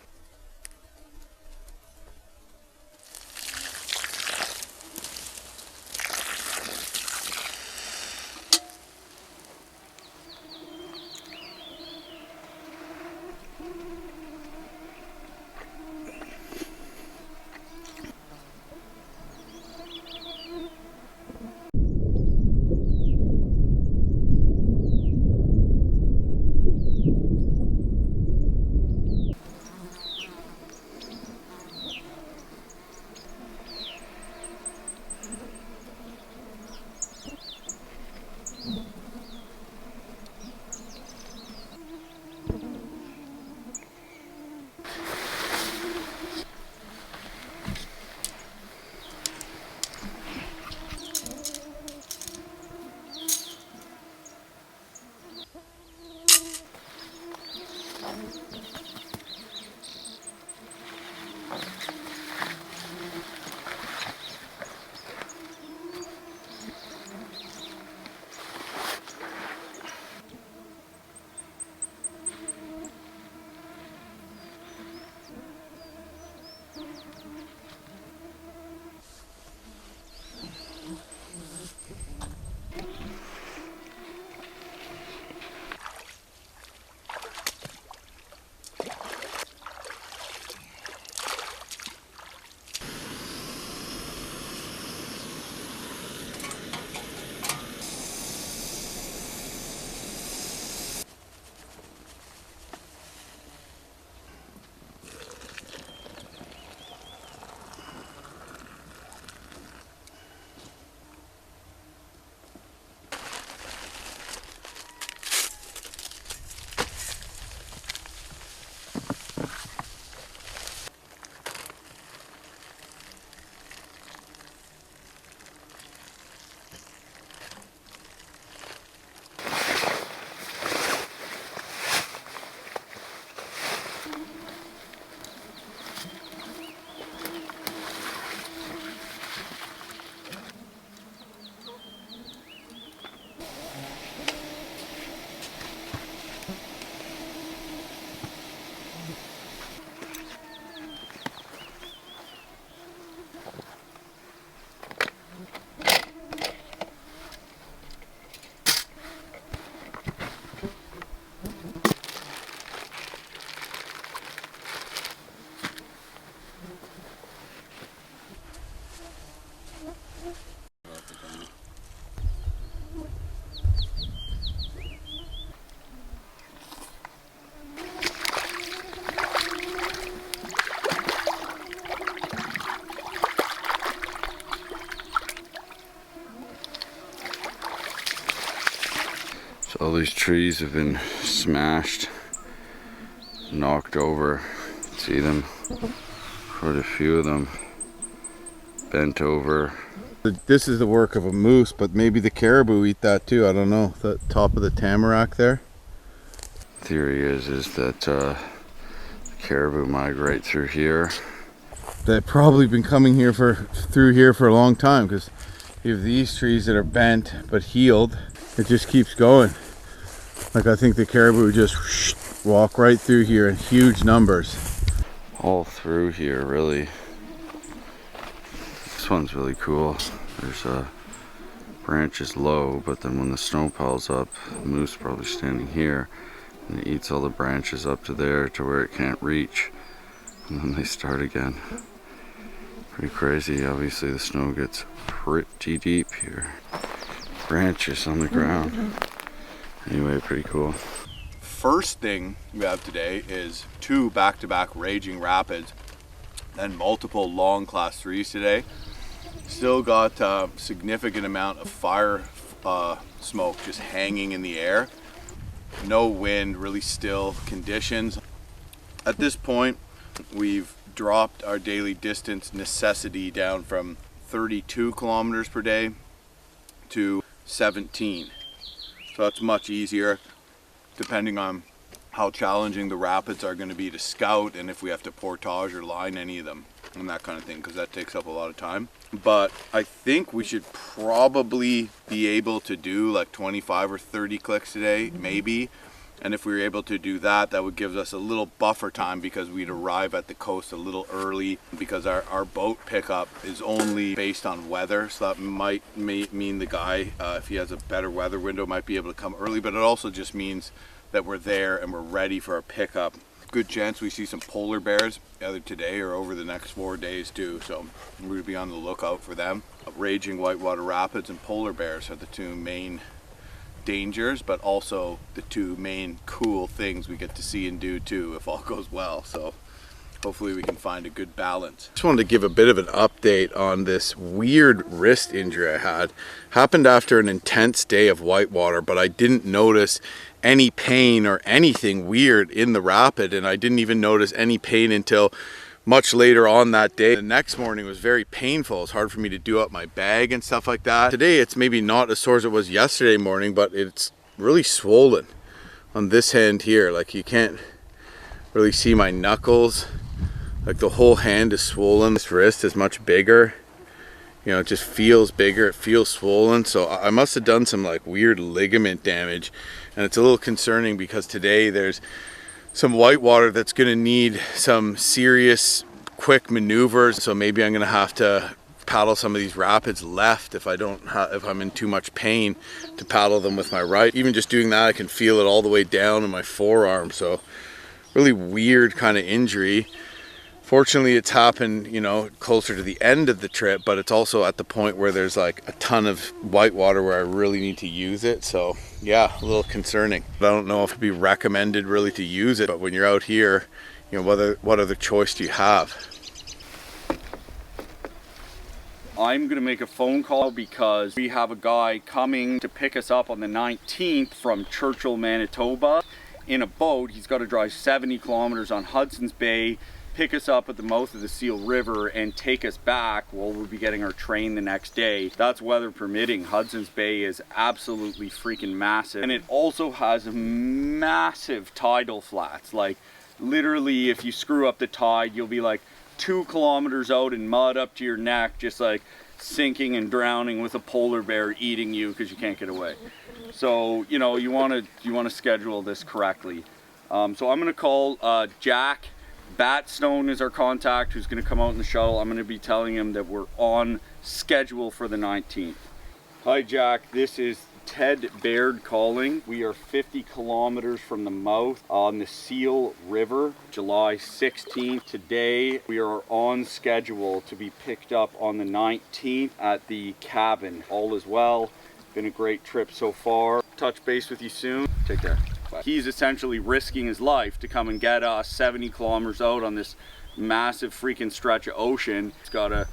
All these trees have been smashed, knocked over. See them? Quite a few of them bent over. This is the work of a moose, but maybe the caribou eat that too. I don't know. The top of the tamarack there. Theory is that the caribou migrate through here. They've probably been coming here through here for a long time, because you have these trees that are bent but healed. It just keeps going. Like, I think the caribou just walk right through here in huge numbers. All through here, really. This one's really cool. There's a branch is low, but then when the snow piles up, the moose probably standing here, and it eats all the branches up to there to where it can't reach, and then they start again. Pretty crazy. Obviously the snow gets pretty deep here. Branches on the ground. Anyway, pretty cool. First thing we have today is 2 back-to-back raging rapids and multiple long class 3s today. Still got a significant amount of fire smoke just hanging in the air. No wind, really still conditions. At this point, we've dropped our daily distance necessity down from 32 kilometers per day to 17. So that's much easier, depending on how challenging the rapids are going to be to scout, and if we have to portage or line any of them and that kind of thing, because that takes up a lot of time. But I think we should probably be able to do like 25 or 30 clicks today, maybe. And if we were able to do that, that would give us a little buffer time, because we'd arrive at the coast a little early, because our boat pickup is only based on weather. So that might mean the guy, if he has a better weather window, might be able to come early, but it also just means that we're there and we're ready for our pickup. Good chance we see some polar bears either today or over the next 4 days too. So we're gonna be on the lookout for them. Raging whitewater rapids and polar bears are the two main dangers, but also the two main cool things we get to see and do too, if all goes well. So hopefully we can find a good balance. Just wanted to give a bit of an update on this weird wrist injury I had. Happened after an intense day of whitewater, but I didn't notice any pain or anything weird in the rapid, and I didn't even notice any pain until much later on that day. The next morning was very painful. It's hard for me to do up my bag and stuff like that. Today it's maybe not as sore as it was yesterday morning, but it's really swollen on this hand here. Like, you can't really see my knuckles. Like, the whole hand is swollen. This wrist is much bigger. You know, it just feels bigger. It feels swollen. So I must have done some like weird ligament damage, and it's a little concerning because today there's some whitewater that's going to need some serious quick maneuvers. So maybe I'm going to have to paddle some of these rapids left if I'm in too much pain to paddle them with my right. Even just doing that, I can feel it all the way down in my forearm. So really weird kind of injury. Fortunately, it's happened, you know, closer to the end of the trip, but it's also at the point where there's like a ton of whitewater where I really need to use it. So yeah, a little concerning. I don't know if it'd be recommended really to use it, but when you're out here, you know, what other choice do you have? I'm gonna make a phone call because we have a guy coming to pick us up on the 19th from Churchill, Manitoba in a boat. He's got to drive 70 kilometers on Hudson's Bay, pick us up at the mouth of the Seal River, and take us back. Well, we'll be getting our train the next day. That's weather permitting. Hudson's Bay is absolutely freaking massive, and it also has massive tidal flats. Like, literally, if you screw up the tide, you'll be like 2 kilometers out in mud up to your neck, just like sinking and drowning with a polar bear eating you because you can't get away. So, you know, you want to schedule this correctly. So I'm going to call Jack Batstone is our contact, who's going to come out in the shuttle. I'm going to be telling him that we're on schedule for the 19th. Hi Jack, this is Ted Baird calling. We are 50 kilometers from the mouth on the Seal River, July 16th. Today we are on schedule to be picked up on the 19th at the cabin. All is well. Been a great trip so far. Touch base with you soon. Take care. Bye. He's essentially risking his life to come and get us 70 kilometers out on this massive freaking stretch of ocean. He's got to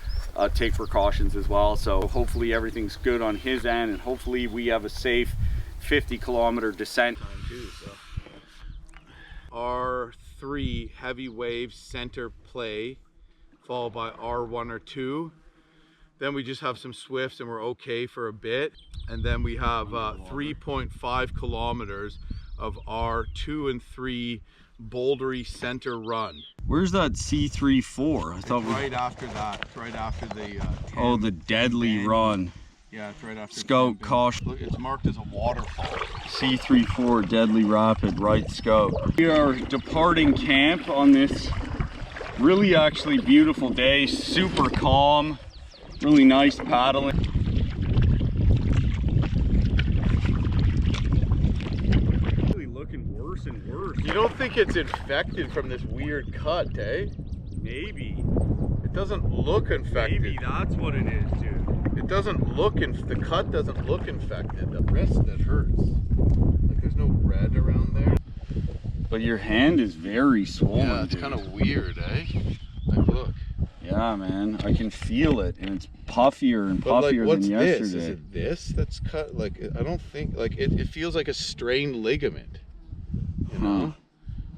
take precautions as well. So hopefully everything's good on his end, and hopefully we have a safe 50 kilometer descent. R3 heavy wave center play, followed by R1 or 2. Then we just have some swifts and we're okay for a bit. And then we have 3.5 kilometers of R2 and 3 bouldery center run. Where's that C34? I thought right after that. It's right after the oh, the deadly run. Yeah, it's right after Scout caution. Look, it's marked as a waterfall. C34 deadly rapid, right scout. We are departing camp on this really actually beautiful day. Super calm, really nice paddling. And worse. You don't think it's infected from this weird cut, eh? Maybe. It doesn't look infected. Maybe that's what it is, dude. It doesn't look, the cut doesn't look infected. The wrist that hurts. Like, there's no red around there. But your hand is very swollen. Yeah, it's kind of weird, eh? Like, look. Yeah, man, I can feel it, and it's puffier and puffier than yesterday. This? Is it this that's cut? Like, I don't think, like, it feels like a strained ligament. You know?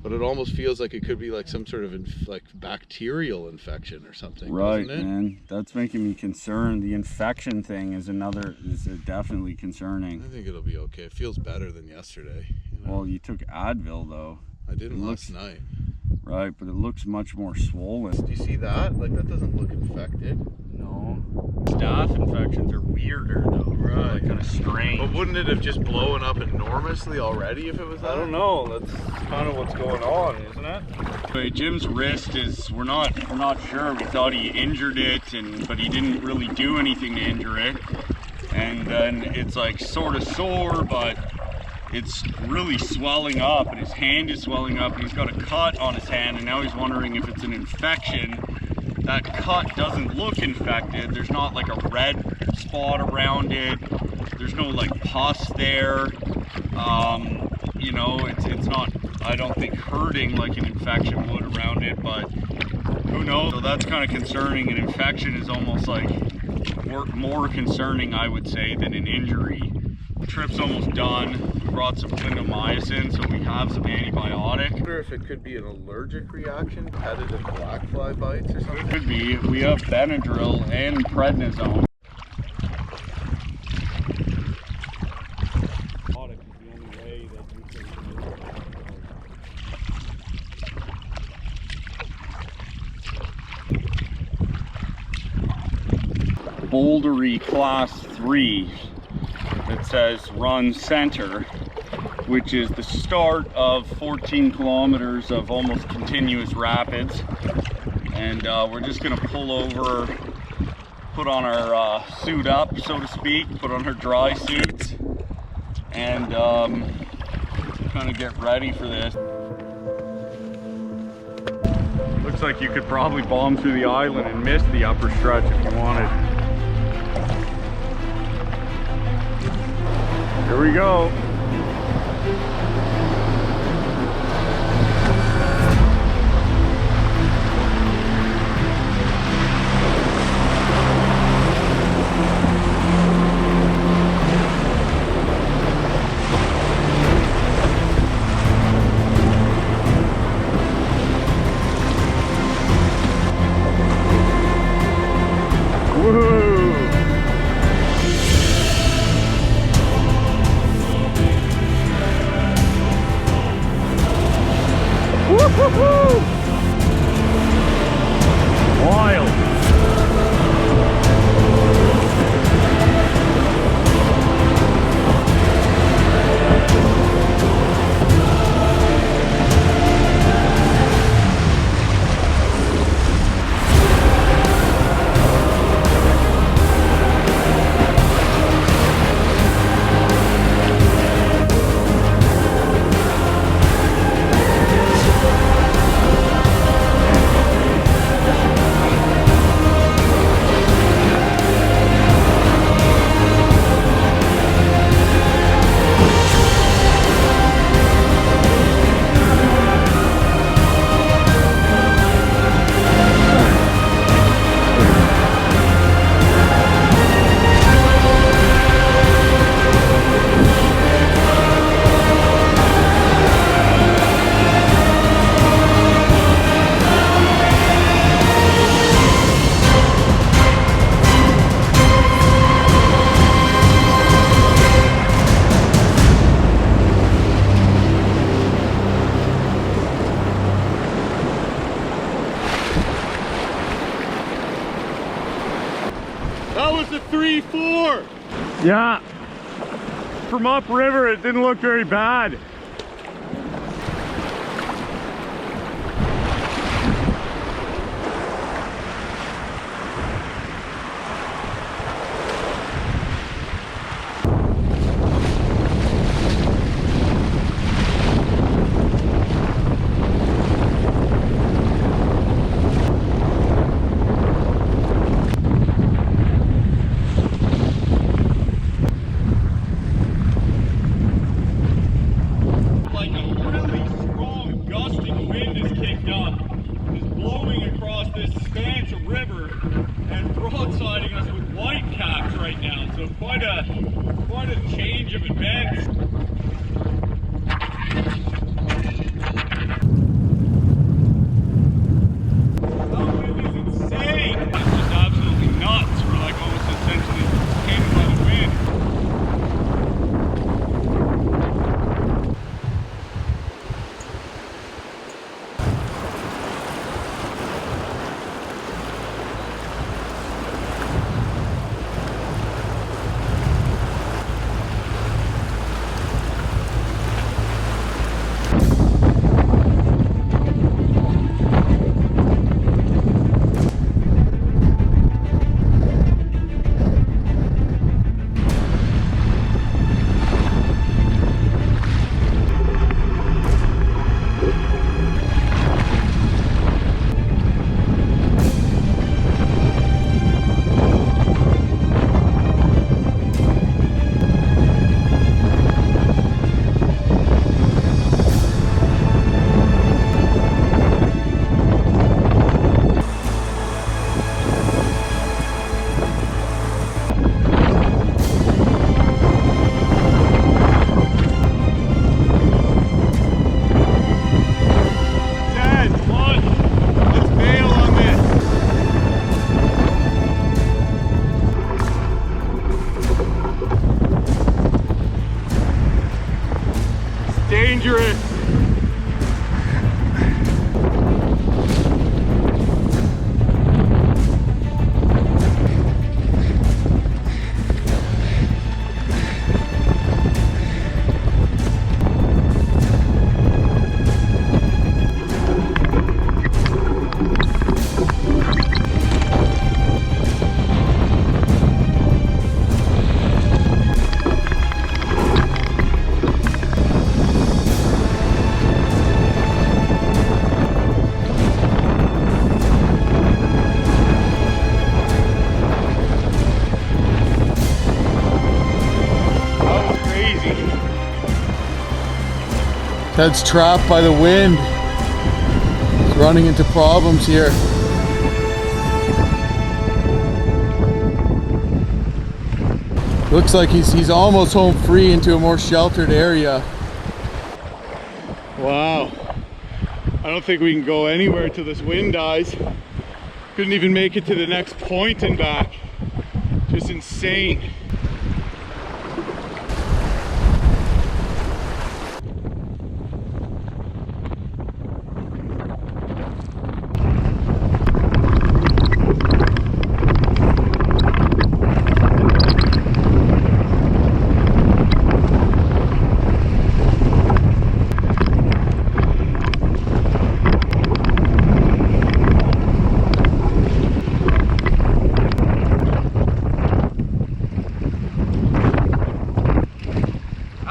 But it almost feels like it could be like some sort of like bacterial infection or something. Right, doesn't it? man. That's making me concerned. The infection thing is definitely concerning. I think it'll be okay. It feels better than yesterday. You know? Well, you took Advil though. I didn't last night. Right, but it looks much more swollen. Do you see that? Like, that doesn't look infected. No. Staph infections are weirder though. Right. Like, kind of strange. But wouldn't it have just blown up enormously already if it was that? I don't know. That's kind of what's going on, isn't it? But Jim's wrist is, we're not sure. We thought he injured it, but he didn't really do anything to injure it. And then it's like sort of sore, but it's really swelling up, and his hand is swelling up, and he's got a cut on his hand, and now he's wondering if it's an infection. That cut doesn't look infected. There's not like a red spot around it. There's no like pus there. You know, it's not, I don't think, hurting like an infection would around it, but who knows? So that's kind of concerning. An infection is almost like more concerning, I would say, than an injury. The trip's almost done. We brought some clindamycin, so we have some antibiotic. I wonder if it could be an allergic reaction, competitive black fly bites or something. Could be. We have Benadryl and prednisone. Bouldery class 3 that says run center, which is the start of 14 kilometers of almost continuous rapids. And we're just gonna pull over, put on our suit up, so to speak, put on our dry suits, and kind of get ready for this. Looks like you could probably bomb through the island and miss the upper stretch if you wanted. Here we go. Wild. That was a 3-4. Yeah. From upriver, it didn't look very bad. Quite a change of events. Ted's trapped by the wind. He's running into problems here. Looks like he's almost home free into a more sheltered area. Wow. I don't think we can go anywhere till this wind dies. Couldn't even make it to the next point and back. Just insane.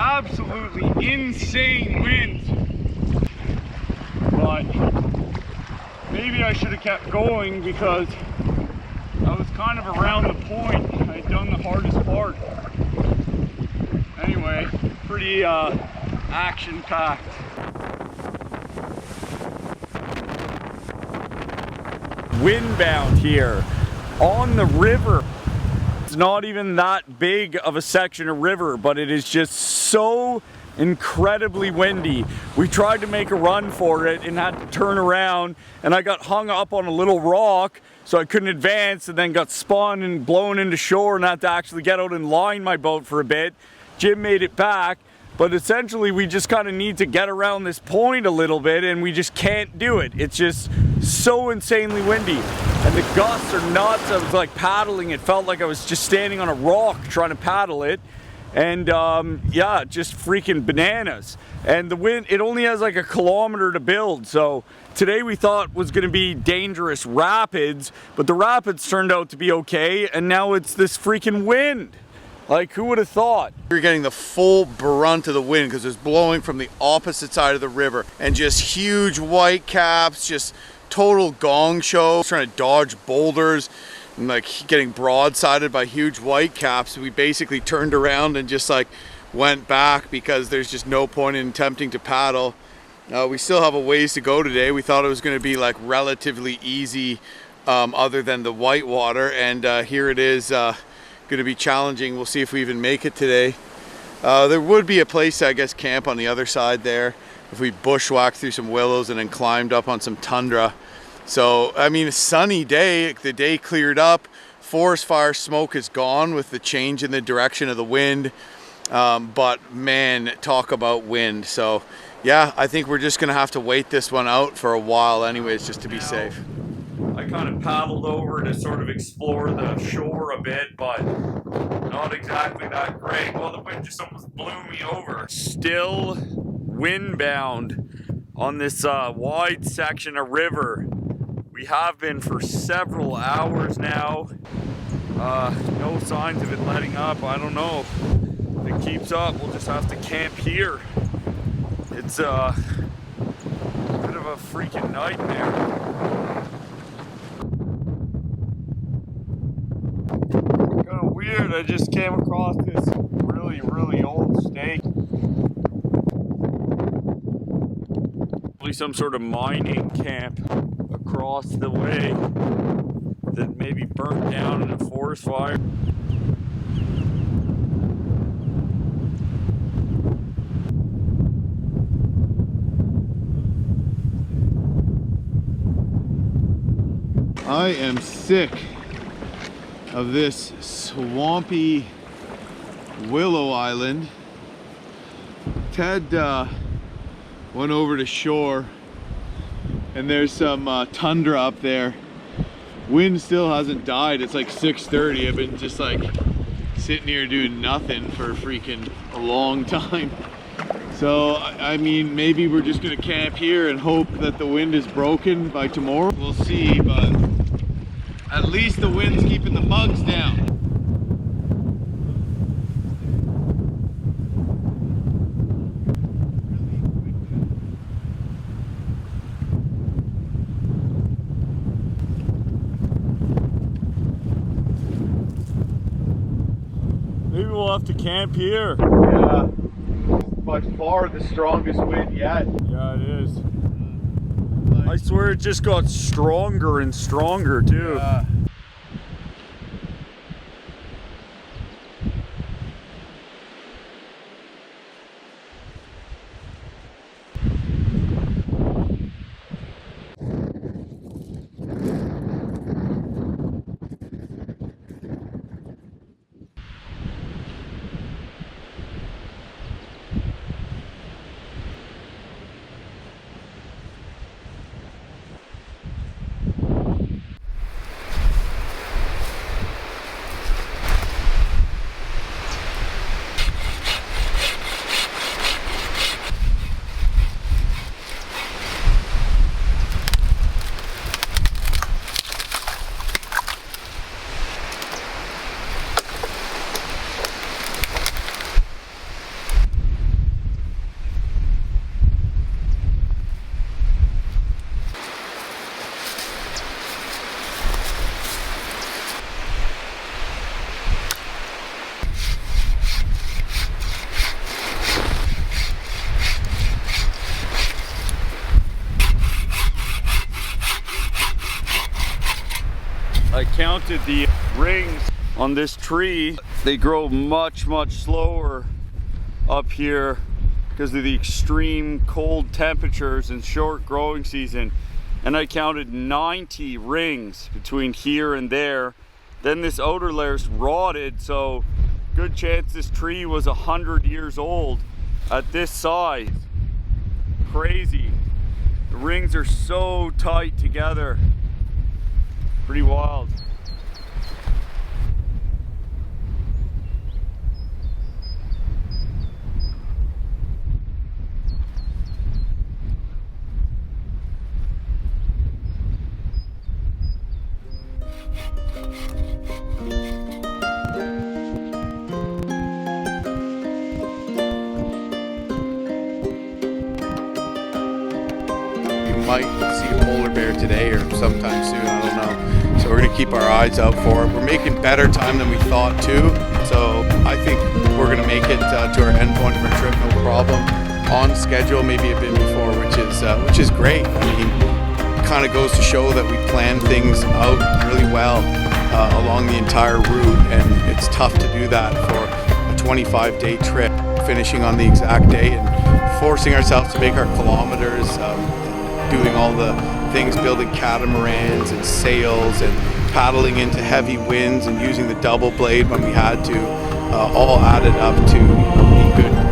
Absolutely insane wind. But maybe I should have kept going because I was kind of around the point. I'd done the hardest part. Anyway, pretty action-packed. Windbound here on the river. It's not even that big of a section of river, but it is just so incredibly windy. We tried to make a run for it and had to turn around, and I got hung up on a little rock, so I couldn't advance, and then got spun and blown into shore and had to actually get out and line my boat for a bit. Jim made it back, but essentially we just kind of need to get around this point a little bit, and we just can't do it. It's just so insanely windy. And the gusts are nuts. I was like paddling. It felt like I was just standing on a rock trying to paddle it. And yeah, just freaking bananas. And the wind, it only has like 1 kilometer to build. So today we thought was gonna be dangerous rapids, but the rapids turned out to be okay. And now it's this freaking wind. Like, who would have thought? You're getting the full brunt of the wind because it's blowing from the opposite side of the river, and just huge white caps, just total gong show, trying to dodge boulders and like getting broadsided by huge white caps. We basically turned around and just like went back because there's just no point in attempting to paddle. We still have a ways to go today. We thought it was going to be like relatively easy other than the white water, and here it is going to be challenging. We'll see if we even make it today. There would be a place to, I guess, camp on the other side there if we bushwhacked through some willows and then climbed up on some tundra. So, I mean, a sunny day, the day cleared up, forest fire smoke is gone with the change in the direction of the wind. But man, talk about wind. So yeah, I think we're just gonna have to wait this one out for a while anyways, just to be safe. I kind of paddled over to sort of explore the shore a bit, but not exactly that great. Well, the wind just almost blew me over. Still windbound on this wide section of river. We have been for several hours now. No signs of it letting up. I don't know. If it keeps up, we'll just have to camp here. It's a bit of a freaking nightmare. Kind of weird, I just came across this really old stake. Probably some sort of mining camp across the way that maybe burnt down in a forest fire. I am sick of this swampy willow island. Ted went over to shore and there's some tundra up there. Wind still hasn't died. It's like 6:30. I've been just like sitting here doing nothing for freaking a long time. So, I mean, maybe we're just gonna camp here and hope that the wind is broken by tomorrow. We'll see, but at least the wind's keeping the bugs down. Maybe we'll have to camp here. Yeah. by far the strongest wind yet. Yeah, it is. I swear it just got stronger and stronger too. Yeah. I counted the rings on this tree. They grow much slower up here because of the extreme cold temperatures and short growing season. And I counted 90 rings between here and there. Then this outer layer's rotted, so good chance this tree was 100 years old at this size. Crazy. The rings are so tight together. Pretty wild. Might see a polar bear today or sometime soon, I don't know. So we're gonna keep our eyes out for it. We're making better time than we thought too. So I think we're gonna make it to our end point of our trip, no problem. On schedule, maybe a bit before, which is great. I mean, kind of goes to show that we plan things out really well along the entire route, and it's tough to do that for a 25-day trip, finishing on the exact day and forcing ourselves to make our kilometers. Doing all the things, building catamarans and sails and paddling into heavy winds and using the double blade when we had to, all added up to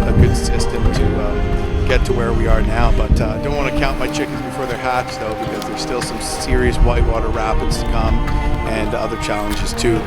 a good system to get to where we are now. But I don't want to count my chickens before they're hatched though, because there's still some serious whitewater rapids to come and other challenges too.